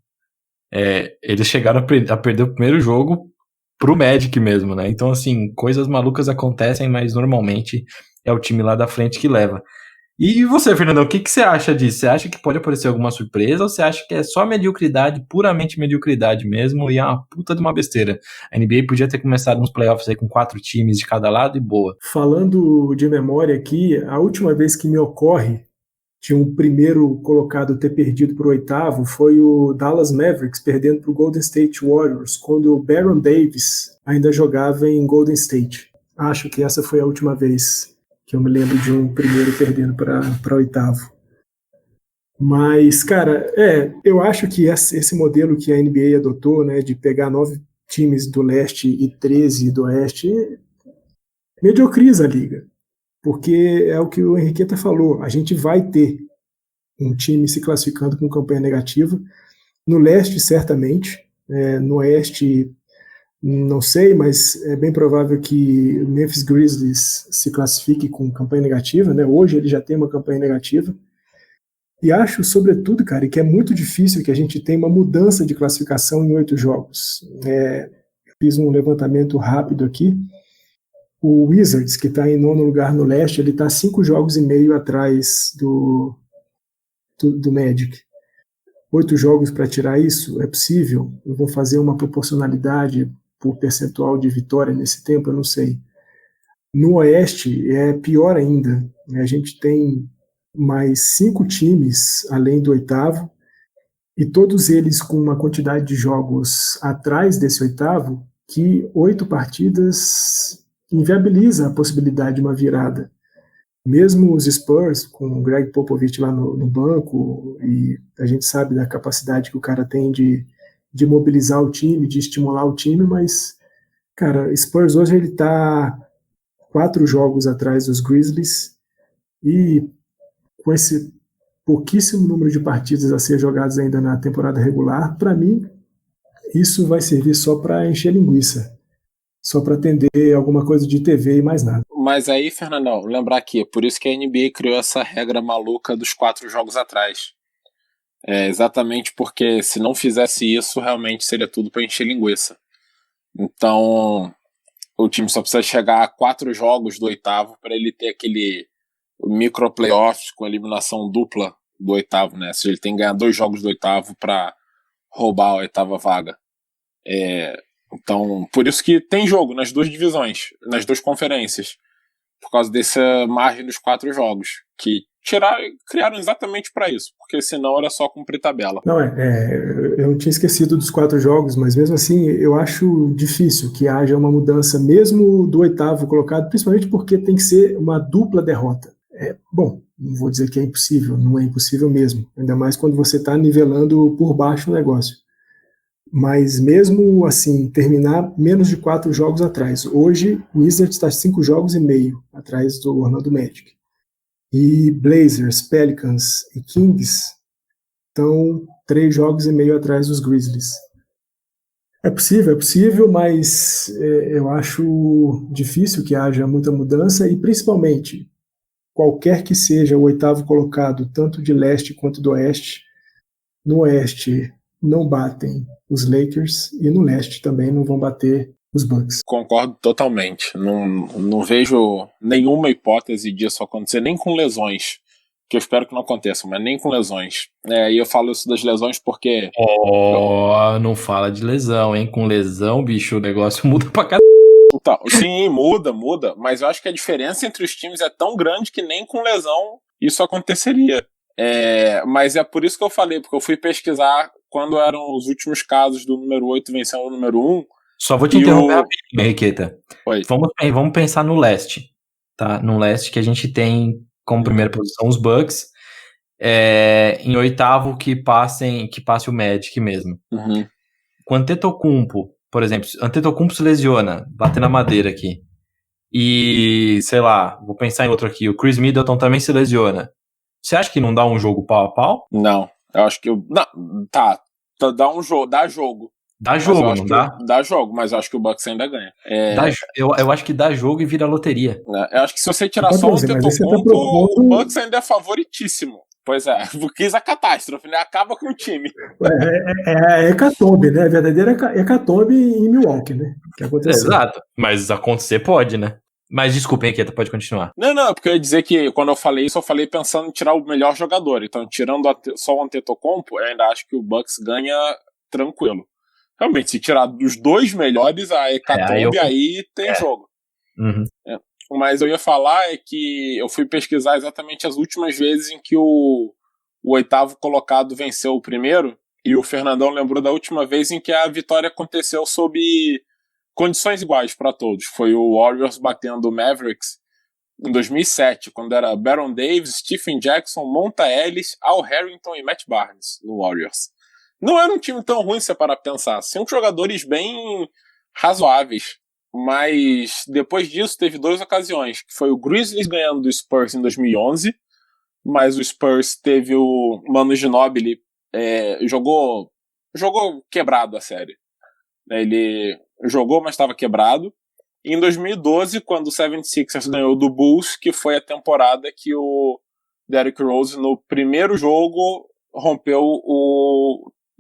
Eles chegaram a perder o primeiro jogo pro Magic mesmo, né? Então, assim, coisas malucas acontecem, mas normalmente é o time lá da frente que leva. E você, Fernandão, o que você acha disso? Você acha que pode aparecer alguma surpresa ou você acha que é só mediocridade, puramente mediocridade mesmo, e é uma puta de uma besteira? A NBA podia ter começado nos playoffs aí com 4 times de cada lado e boa. Falando de memória aqui, a última vez que me ocorre de um primeiro colocado ter perdido para o oitavo foi o Dallas Mavericks perdendo para o Golden State Warriors, quando o Baron Davis ainda jogava em Golden State. Acho que essa foi a última vez que eu me lembro de um primeiro perdendo para oitavo. Mas, cara, eu acho que esse modelo que a NBA adotou, né, de pegar 9 times do leste e 13 do oeste, mediocriza a liga. Porque é o que o Henriqueta falou, a gente vai ter um time se classificando com campanha negativa. No leste, certamente. No oeste, não sei, mas é bem provável que o Memphis Grizzlies se classifique com campanha negativa, né? Hoje ele já tem uma campanha negativa. E acho, sobretudo, cara, que é muito difícil que a gente tenha uma mudança de classificação em 8 jogos. Fiz um levantamento rápido aqui. O Wizards, que está em 9º lugar no leste, ele está 5 jogos e meio atrás do Magic. 8 jogos para tirar isso? É possível? Eu vou fazer uma proporcionalidade por percentual de vitória nesse tempo? Eu não sei. No oeste é pior ainda. A gente tem mais 5 times além do oitavo, e todos eles com uma quantidade de jogos atrás desse oitavo, que 8 partidas inviabiliza a possibilidade de uma virada. Mesmo os Spurs, com o Greg Popovich lá no banco, e a gente sabe da capacidade que o cara tem de mobilizar o time, de estimular o time, mas, cara, Spurs hoje ele tá 4 jogos atrás dos Grizzlies, e com esse pouquíssimo número de partidas a ser jogadas ainda na temporada regular, para mim, isso vai servir só para encher linguiça, só para atender alguma coisa de TV e mais nada. Mas aí, Fernandão, lembrar que por isso que a NBA criou essa regra maluca dos 4 jogos atrás. Exatamente porque se não fizesse isso, realmente seria tudo para encher linguiça. Então, o time só precisa chegar a 4 jogos do oitavo para ele ter aquele micro playoffs com eliminação dupla do oitavo, né? Se ele tem que ganhar 2 jogos do oitavo para roubar a 8ª vaga. Então, por isso que tem jogo nas 2 divisões, nas 2 conferências, por causa dessa margem dos 4 jogos, que criaram exatamente para isso, porque senão era só cumprir tabela. Não, eu tinha esquecido dos 4 jogos, mas mesmo assim eu acho difícil que haja uma mudança mesmo do oitavo colocado, principalmente porque tem que ser uma dupla derrota. Bom, não vou dizer que é impossível, não é impossível mesmo, ainda mais quando você está nivelando por baixo o negócio. Mas mesmo assim, terminar menos de 4 jogos atrás. Hoje, o Wizards está 5 jogos e meio atrás do Orlando Magic. E Blazers, Pelicans e Kings estão 3 jogos e meio atrás dos Grizzlies. É possível, mas eu acho difícil que haja muita mudança, e principalmente, qualquer que seja o oitavo colocado, tanto de leste quanto do oeste, no oeste não batem os Lakers, e no leste também não vão bater os Bucks. Concordo totalmente. Não vejo nenhuma hipótese disso acontecer, nem com lesões que eu espero que não aconteça, mas nem com lesões. E eu falo isso das lesões porque... Não fala de lesão, hein? Com lesão, bicho, o negócio muda pra caralho. Então, sim, muda, mas eu acho que a diferença entre os times é tão grande que nem com lesão isso aconteceria. Mas é por isso que eu falei, porque eu fui pesquisar quando eram os últimos casos do número 8 vencendo o número 1. Só vou te interromper rapidinho, Henriqueta. Oi. Vamos pensar no leste, tá? No leste que a gente tem como primeira posição os Bucks, em oitavo que passe o Magic mesmo. Uhum. Com o Antetokounmpo, por exemplo, Antetokounmpo se lesiona, bater na madeira aqui, e, sei lá, vou pensar em outro aqui, o Chris Middleton também se lesiona. Você acha que não dá um jogo pau a pau? Não, eu acho que... dá um jogo, dá jogo. Dá jogo, não dá? Dá jogo, mas eu acho que o Bucks ainda ganha. Eu acho que dá jogo e vira loteria. Eu acho que se você tirar só o Antetokounmpo, o Bucks ainda é favoritíssimo. Pois é, quis a catástrofe, né? Acaba com o time. É hecatombe, né? A verdadeira hecatombe em Milwaukee, né? Que aconteceu. Exato, mas acontecer pode, né? Mas desculpa, Henriqueta, pode continuar. Não, porque eu ia dizer que quando eu falei isso, eu falei pensando em tirar o melhor jogador. Então, tirando só o Antetokounmpo, eu ainda acho que o Bucks ganha tranquilo. Realmente, se tirar dos dois melhores, a hecatombe aí tem jogo. Uhum. Mas eu ia falar que eu fui pesquisar exatamente as últimas vezes em que o oitavo colocado venceu o primeiro, e o Fernandão lembrou da última vez em que a vitória aconteceu sob condições iguais para todos. Foi o Warriors batendo o Mavericks em 2007, quando era Baron Davis, Stephen Jackson, Monta Ellis, Al Harrington e Matt Barnes no Warriors. Não era um time tão ruim, se parar pra pensar. São jogadores bem razoáveis. Mas depois disso teve 2 ocasiões. Que foi o Grizzlies ganhando do Spurs em 2011. Mas o Spurs teve o Manu Ginobili. Jogou quebrado a série. Ele jogou, mas estava quebrado. E em 2012, quando o 76ers ganhou do Bulls, que foi a temporada que o Derrick Rose, no primeiro jogo, rompeu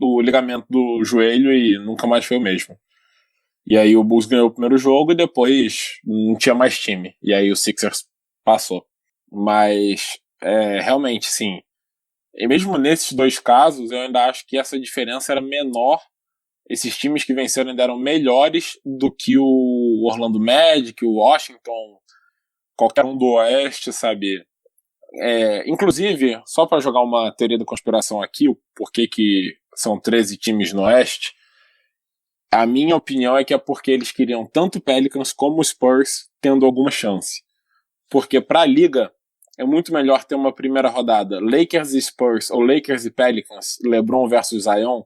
o ligamento do joelho e nunca mais foi o mesmo. E aí o Bulls ganhou o primeiro jogo e depois não tinha mais time. E aí o Sixers passou. Mas, realmente, sim. E mesmo nesses 2 casos, eu ainda acho que essa diferença era menor. Esses times que venceram ainda eram melhores do que o Orlando Magic, o Washington, qualquer um do Oeste, sabe? Inclusive, só para jogar uma teoria da conspiração aqui, o porquê que são 13 times no Oeste, a minha opinião é que é porque eles queriam tanto o Pelicans como o Spurs tendo alguma chance. Porque para a liga é muito melhor ter uma primeira rodada Lakers e Spurs ou Lakers e Pelicans, LeBron versus Zion,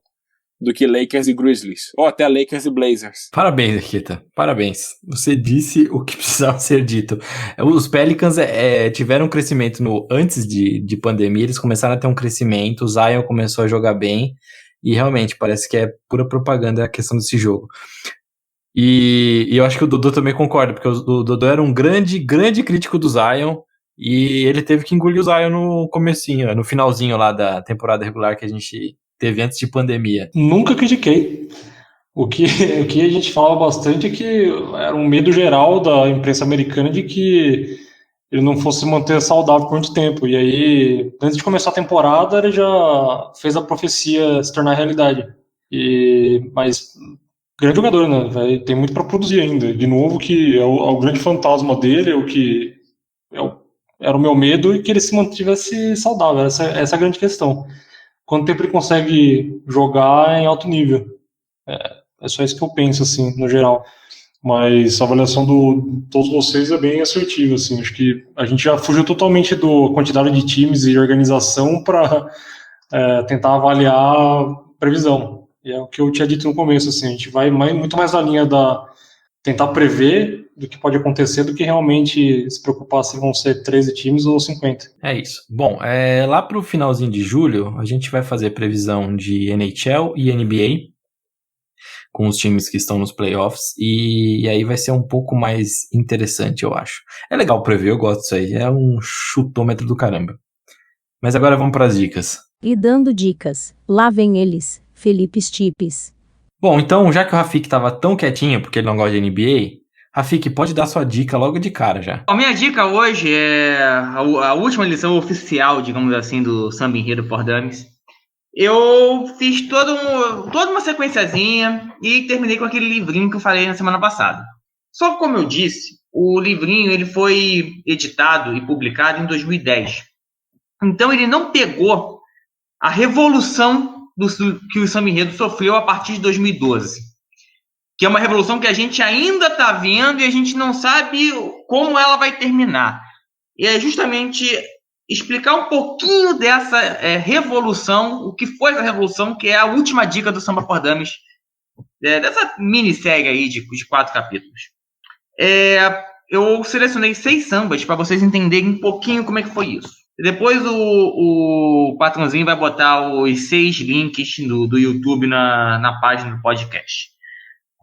do que Lakers e Grizzlies, ou até Lakers e Blazers. Parabéns, Nikita. Parabéns. Você disse o que precisava ser dito. Os Pelicans tiveram um crescimento antes de pandemia, eles começaram a ter um crescimento, o Zion começou a jogar bem, e realmente parece que é pura propaganda a questão desse jogo. E eu acho que o Dodô também concorda, porque o Dodô era um grande crítico do Zion, e ele teve que engolir o Zion no comecinho, no finalzinho lá da temporada regular que a gente teve antes de pandemia. Nunca critiquei. O que a gente falava bastante é que era um medo geral da imprensa americana de que ele não fosse se manter saudável por muito tempo. E aí, antes de começar a temporada, ele já fez a profecia se tornar realidade. Mas, grande jogador, né? Tem muito para produzir ainda. De novo, que é o grande fantasma dele, era o meu medo, e que ele se mantivesse saudável. Essa é a grande questão. Quanto tempo ele consegue jogar em alto nível? É só isso que eu penso, assim, no geral. Mas a avaliação de todos vocês é bem assertiva, assim. Acho que a gente já fugiu totalmente da quantidade de times e organização para tentar avaliar a previsão. E é o que eu tinha dito no começo, assim. A gente vai muito mais na linha da tentar prever do que pode acontecer do que realmente se preocupar se vão ser 13 times ou 50. É isso. Bom, lá pro finalzinho de julho, a gente vai fazer previsão de NHL e NBA, com os times que estão nos playoffs, e aí vai ser um pouco mais interessante, eu acho. É legal prever, eu gosto disso aí, é um chutômetro do caramba. Mas agora vamos para as dicas. E dando dicas, lá vem eles, Felipe Stipes. Bom, então, já que o Rafik estava tão quietinho, porque ele não gosta de NBA, Rafik, pode dar sua dica logo de cara já. A minha dica hoje é a última lição oficial, digamos assim, do Samba Enredo for Dummies. Eu fiz toda uma sequenciazinha e terminei com aquele livrinho que eu falei na semana passada. Só que, como eu disse, o livrinho ele foi editado e publicado em 2010. Então ele não pegou a revolução que o Samba Enredo sofreu a partir de 2012. Que é uma revolução que a gente ainda está vendo e a gente não sabe como ela vai terminar. E é justamente explicar um pouquinho dessa revolução, o que foi essa revolução, que é a última dica do Samba for Dummies, dessa minissérie aí de 4 capítulos. Eu selecionei 6 sambas para vocês entenderem um pouquinho como é que foi isso. Depois o patrãozinho vai botar os 6 links do YouTube na página do podcast.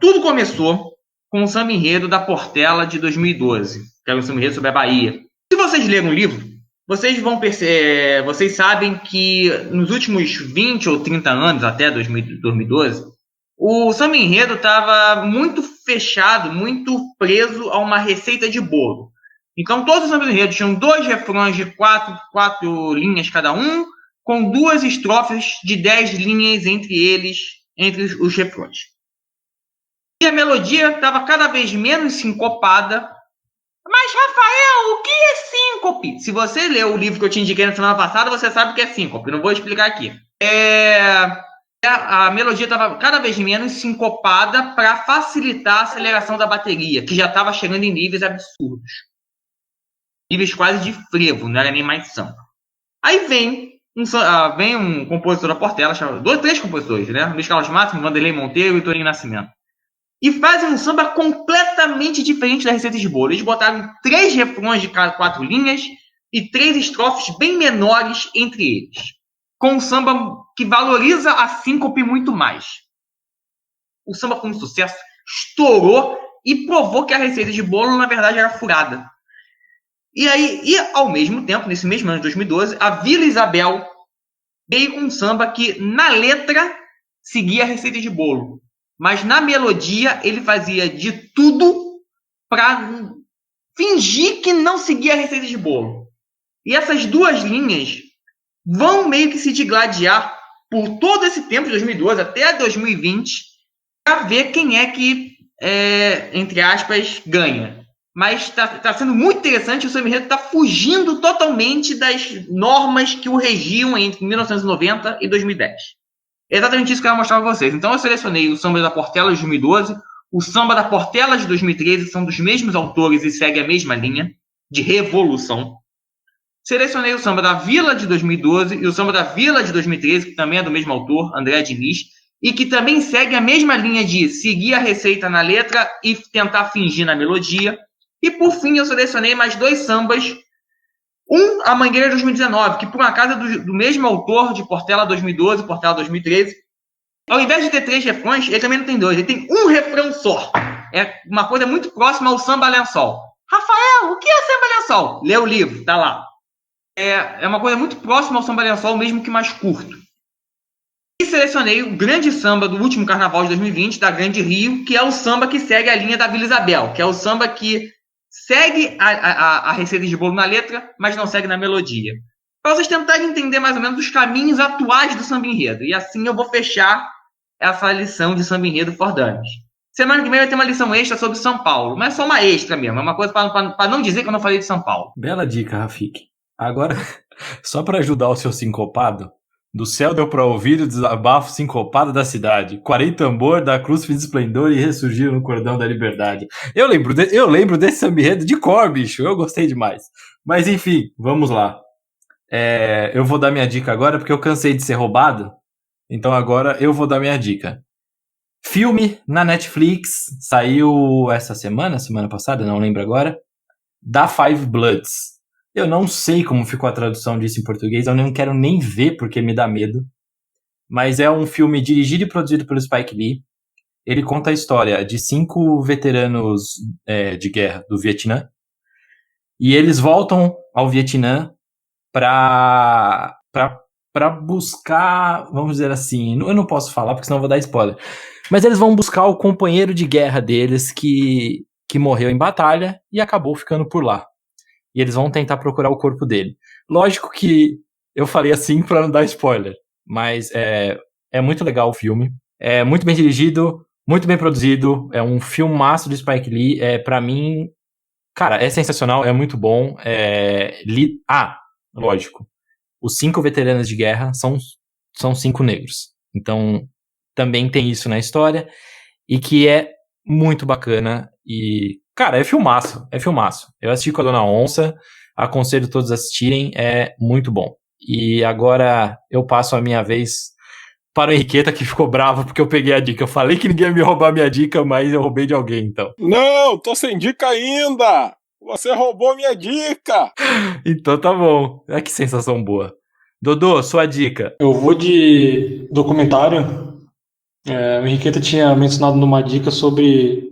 Tudo começou com o Samba Enredo da Portela de 2012, que era um Samba Enredo sobre a Bahia. Se vocês lerem o livro, vocês vão perceber, vocês sabem que nos últimos 20 ou 30 anos, até 2012, o Samba Enredo estava muito fechado, muito preso a uma receita de bolo. Então todos os Samba Enredos tinham 2 refrões de 4 linhas cada um, com 2 estrofes de 10 linhas entre os refrões. E a melodia estava cada vez menos sincopada. Mas, Rafael, o que é síncope? Se você leu o livro que eu te indiquei na semana passada, você sabe o que é síncope. Não vou explicar aqui. A melodia estava cada vez menos sincopada para facilitar a aceleração da bateria, que já estava chegando em níveis absurdos. Níveis quase de frevo, não era nem mais samba. Aí vem um compositor da Portela, 3 compositores, né? Luiz Carlos Máximo, Vanderlei Monteiro e Toninho Nascimento. E fazem um samba completamente diferente da receita de bolo. Eles botaram 3 refrões de 4 linhas e 3 estrofes bem menores entre eles. Com um samba que valoriza a síncope muito mais. O samba foi um sucesso, estourou e provou que a receita de bolo, na verdade, era furada. E ao mesmo tempo, nesse mesmo ano de 2012, a Vila Isabel veio com um samba que, na letra, seguia a receita de bolo. Mas na melodia ele fazia de tudo para fingir que não seguia a receita de bolo. E essas 2 linhas vão meio que se digladiar por todo esse tempo, de 2012 até 2020, para ver quem é que, entre aspas, ganha. Mas está sendo muito interessante, o Samba Enredo está fugindo totalmente das normas que o regiam entre 1990 e 2010. É exatamente isso que eu quero mostrar para vocês. Então eu selecionei o Samba da Portela de 2012, o Samba da Portela de 2013, que são dos mesmos autores e segue a mesma linha de revolução. Selecionei o Samba da Vila de 2012 e o Samba da Vila de 2013, que também é do mesmo autor, André Diniz, e que também segue a mesma linha de seguir a receita na letra e tentar fingir na melodia. E por fim eu selecionei mais 2 sambas. A Mangueira de 2019, que por acaso é do mesmo autor de Portela 2012 e Portela 2013. Ao invés de ter 3 refrões, ele também não tem 2, ele tem 1 refrão só. É uma coisa muito próxima ao Samba Lençol. Rafael, o que é Samba Lençol? Lê o livro, tá lá. É uma coisa muito próxima ao Samba Lençol, mesmo que mais curto. E selecionei o grande samba do último carnaval de 2020, da Grande Rio, que é o samba que segue a linha da Vila Isabel, que é o samba que segue a receita de bolo na letra, mas não segue na melodia. Para vocês tentarem entender mais ou menos os caminhos atuais do Samba Enredo. E assim eu vou fechar essa lição de Samba Enredo for Dummies. Semana que vem vai ter uma lição extra sobre São Paulo. Mas é só uma extra mesmo. É uma coisa para não dizer que eu não falei de São Paulo. Bela dica, Rafik. Agora, só para ajudar o seu sincopado, do céu deu para ouvir o desabafo sincopado da cidade. 40 tambor, da cruz fez esplendor e ressurgiu no cordão da liberdade. Eu lembro desse Samba Enredo de cor, bicho. Eu gostei demais. Mas enfim, vamos lá. Eu vou dar minha dica agora, porque eu cansei de ser roubado. Então agora eu vou dar minha dica. Filme na Netflix, saiu essa semana passada, não lembro agora, da Five Bloods. Eu não sei como ficou a tradução disso em português, eu não quero nem ver porque me dá medo. Mas é um filme dirigido e produzido pelo Spike Lee. Ele conta a história de 5 veteranos de guerra do Vietnã. E eles voltam ao Vietnã para buscar, vamos dizer assim, eu não posso falar porque senão eu vou dar spoiler. Mas eles vão buscar o companheiro de guerra deles que que morreu em batalha e acabou ficando por lá. E eles vão tentar procurar o corpo dele. Lógico que eu falei assim para não dar spoiler, mas é muito legal o filme. É muito bem dirigido, muito bem produzido. É um filmaço do Spike Lee. Pra mim, cara, é sensacional, é muito bom. Lógico. Os 5 veteranos de guerra são 5 negros. Então, também tem isso na história. E que é muito bacana. E, cara, é filmaço. Eu assisti com a Dona Onça. Aconselho todos a assistirem. É muito bom. E agora eu passo a minha vez para o Henriqueta, que ficou bravo porque eu peguei a dica. Eu falei que ninguém ia me roubar minha dica, mas eu roubei de alguém, então. Não, tô sem dica ainda! Você roubou minha dica! Então tá bom. Que sensação boa. Dodô, sua dica. Eu vou de documentário. O Henriqueta tinha mencionado numa dica sobre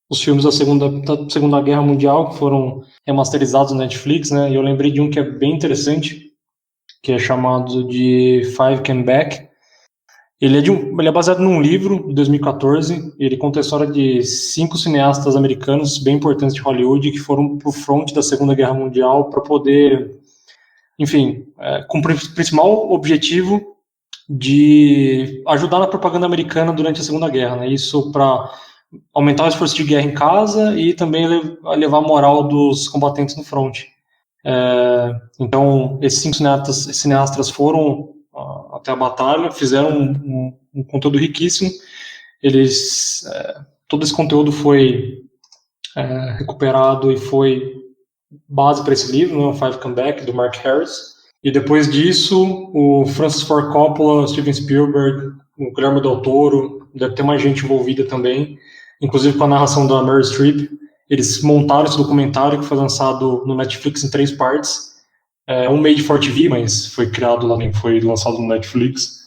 os filmes da Segunda Guerra Mundial que foram remasterizados na Netflix, né? E eu lembrei de um que é bem interessante, que é chamado de Five Came Back. Ele é baseado num livro de 2014. Ele conta a história de 5 cineastas americanos bem importantes de Hollywood que foram pro front da Segunda Guerra Mundial para poder, enfim, com o principal objetivo de ajudar na propaganda americana durante a Segunda Guerra, né? Isso para aumentar o esforço de guerra em casa e também levar a moral dos combatentes no front. Então, esses 5 cineastas foram até a batalha, fizeram um conteúdo riquíssimo. Todo esse conteúdo foi recuperado e foi base para esse livro, né, o Five Come Back, do Mark Harris. E depois disso, o Francis Ford Coppola, o Steven Spielberg, o Guillermo del Toro, deve ter mais gente envolvida também, inclusive com a narração da Meryl Streep. Eles montaram esse documentário que foi lançado no Netflix em 3 partes. Um made for TV, mas foi criado lá, nem foi lançado no Netflix.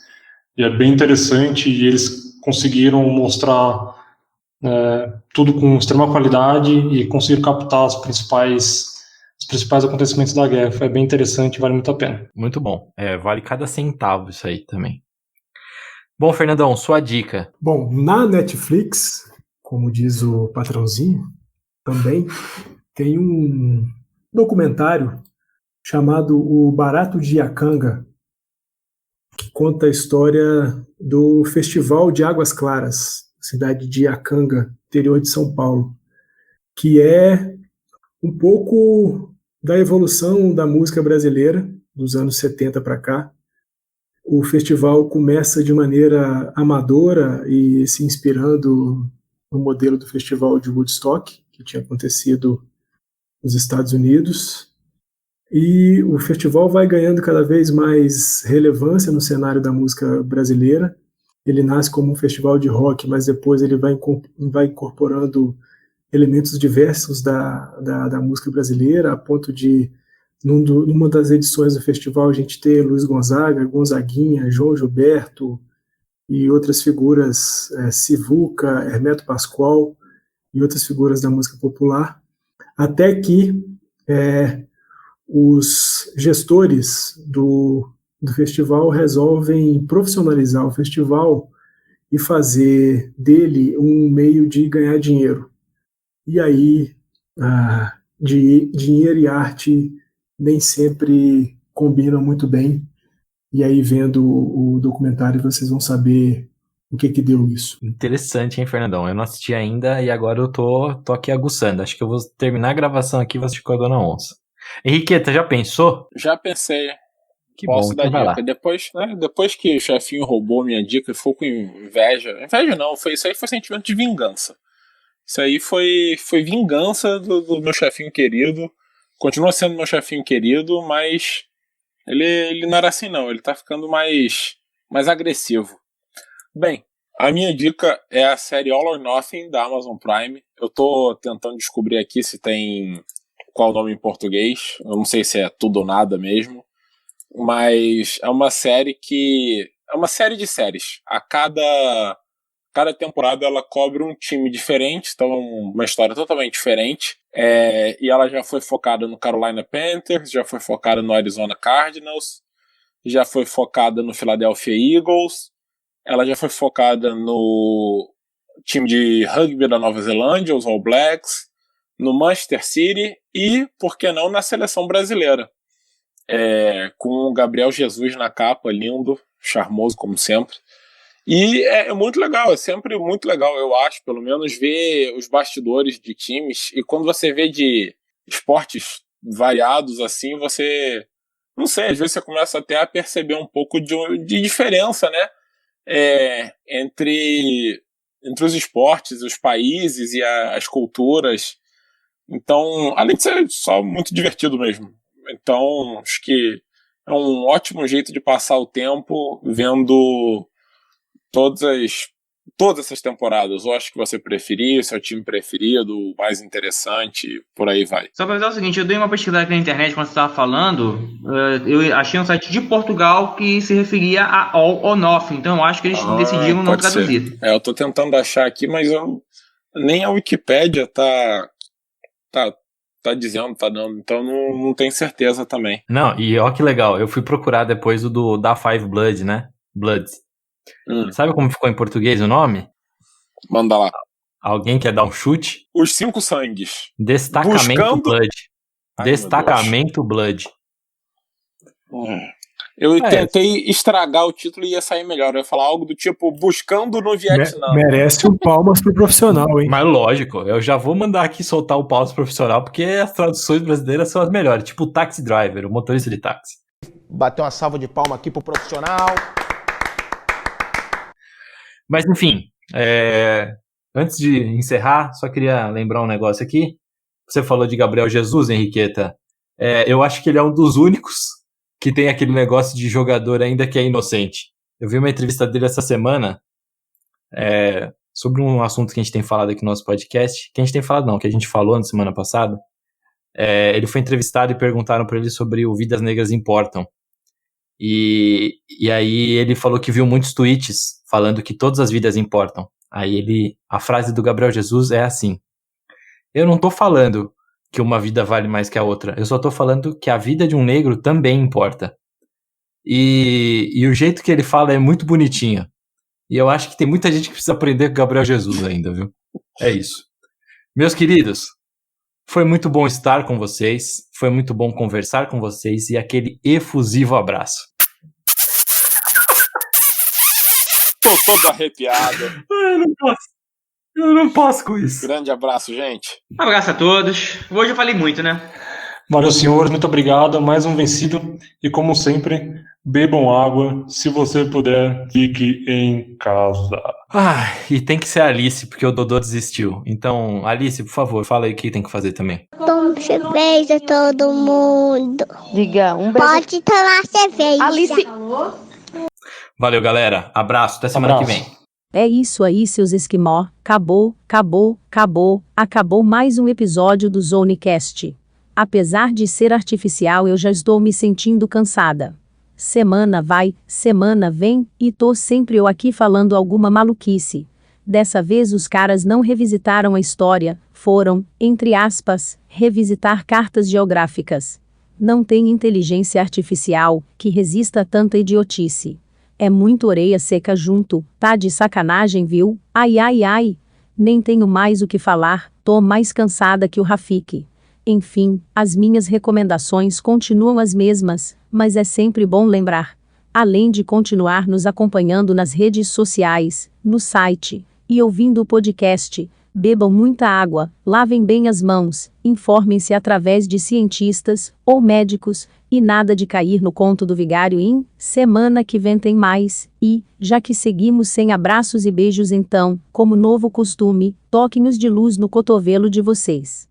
E é bem interessante, e eles conseguiram mostrar tudo com extrema qualidade e conseguiram captar os principais acontecimentos da guerra. Foi bem interessante, vale muito a pena. Muito bom. Vale cada centavo isso aí também. Bom, Fernandão, sua dica. Bom, na Netflix, como diz o patrãozinho, também tem um documentário chamado O Barato de Iacanga, que conta a história do Festival de Águas Claras, cidade de Iacanga, interior de São Paulo, que é um pouco da evolução da música brasileira dos anos 70 para cá. O festival começa de maneira amadora e se inspirando no modelo do festival de Woodstock, que tinha acontecido nos Estados Unidos. E o festival vai ganhando cada vez mais relevância no cenário da música brasileira. Ele nasce como um festival de rock, mas depois ele vai incorporando elementos diversos da música brasileira, a ponto de, numa das edições do festival, a gente ter Luiz Gonzaga, Gonzaguinha, João Gilberto e outras figuras, Sivuca, Hermeto Pascoal e outras figuras da música popular, até que os gestores do festival resolvem profissionalizar o festival e fazer dele um meio de ganhar dinheiro. E aí, dinheiro e arte nem sempre combinam muito bem. E aí, vendo o documentário, vocês vão saber o que deu isso. Interessante, hein, Fernandão? Eu não assisti ainda e agora eu tô aqui aguçando. Acho que eu vou terminar a gravação aqui e vou assistir com a Dona Onça. Henriqueta, já pensou? Já pensei. Que Posso bom, dar então vai dica. lá. Depois que o chefinho roubou minha dica e ficou com inveja. Inveja não, isso aí foi sentimento de vingança. Isso aí foi vingança do meu chefinho querido. Continua sendo meu chefinho querido, mas ele não era assim não. Ele tá ficando mais agressivo. Bem, a minha dica é a série All or Nothing da Amazon Prime. Eu tô tentando descobrir aqui se tem qual o nome em português. Eu não sei se é Tudo ou Nada mesmo. Mas é uma série é uma série de séries. A cada temporada ela cobre um time diferente, então uma história totalmente diferente. E ela já foi focada no Carolina Panthers, já foi focada no Arizona Cardinals, já foi focada no Philadelphia Eagles, ela já foi focada no time de rugby da Nova Zelândia, os All Blacks, no Manchester City e, por que não, na seleção brasileira. Com o Gabriel Jesus na capa, lindo, charmoso como sempre. E é muito legal, é sempre muito legal, eu acho, pelo menos, ver os bastidores de times. E quando você vê de esportes variados assim, você, não sei, às vezes você começa até a perceber um pouco de diferença, né? Entre os esportes, os países e as culturas. Então, além de ser só muito divertido mesmo. Então, acho que é um ótimo jeito de passar o tempo vendo todas essas temporadas. Eu acho que você preferir, seu time preferido, o mais interessante, por aí vai. Só para avisar o seguinte, eu dei uma pesquisada aqui na internet quando você estava falando, eu achei um site de Portugal que se referia a All or Nothing, então eu acho que eles decidiram não traduzir. Eu estou tentando achar aqui, mas nem a Wikipédia tá dizendo, tá dando, então não tenho certeza também. Não, e ó que legal, eu fui procurar depois o da Five Blood, né? Bloods. Sabe como ficou em português o nome? Manda lá. Alguém quer dar um chute? Os 5 sangues. Destacamento Blood. Destacamento Blood. Eu tentei estragar o título e ia sair melhor. Eu ia falar algo do tipo Buscando no Vietnã. Merece um palmas pro profissional, hein? Mas lógico, eu já vou mandar aqui soltar o palmas profissional, porque as traduções brasileiras são as melhores. Tipo o taxi driver, o motorista de táxi. Bateu uma salva de palma aqui pro profissional. Mas enfim, antes de encerrar, só queria lembrar um negócio aqui. Você falou de Gabriel Jesus, Henriqueta. Eu acho que ele é um dos únicos que tem aquele negócio de jogador ainda que é inocente. Eu vi uma entrevista dele essa semana sobre um assunto que a gente tem falado aqui no nosso podcast. Que a gente tem falado não, que a gente falou na semana passada. Ele foi entrevistado e perguntaram para ele sobre o Vidas Negras Importam. E aí ele falou que viu muitos tweets falando que todas as vidas importam. Aí a frase do Gabriel Jesus é assim: eu não tô falando que uma vida vale mais que a outra, eu só tô falando que a vida de um negro também importa. E o jeito que ele fala é muito bonitinho. E eu acho que tem muita gente que precisa aprender com o Gabriel Jesus ainda, viu? É isso. Meus queridos, foi muito bom estar com vocês, foi muito bom conversar com vocês e aquele efusivo abraço. Tô todo arrepiado. Eu não posso com isso. Grande abraço, gente. Um abraço a todos. Hoje eu falei muito, né? Valeu, senhores, muito obrigado. Mais um vencido. E como sempre, bebam água. Se você puder, fique em casa. E tem que ser a Alice, porque o Dodô desistiu. Então, Alice, por favor, fala aí o que tem que fazer também. Toma cerveja, todo mundo. Diga, um beijo. Pode tomar cerveja. Alice. Valeu, galera. Abraço. Até semana que vem. É isso aí, seus esquimó. Acabou mais um episódio do Zonecast. Apesar de ser artificial, eu já estou me sentindo cansada. Semana vai, semana vem, e tô sempre eu aqui falando alguma maluquice. Dessa vez os caras não revisitaram a história, foram, entre aspas, revisitar cartas geográficas. Não tem inteligência artificial que resista a tanta idiotice. É muito orelha seca junto, tá de sacanagem, viu? Ai. Nem tenho mais o que falar, tô mais cansada que o Rafiki. Enfim, as minhas recomendações continuam as mesmas, mas é sempre bom lembrar. Além de continuar nos acompanhando nas redes sociais, no site e ouvindo o podcast, bebam muita água, lavem bem as mãos, informem-se através de cientistas ou médicos, e nada de cair no conto do vigário semana que vem tem mais, e, já que seguimos sem abraços e beijos então, como novo costume, toquem-os de luz no cotovelo de vocês.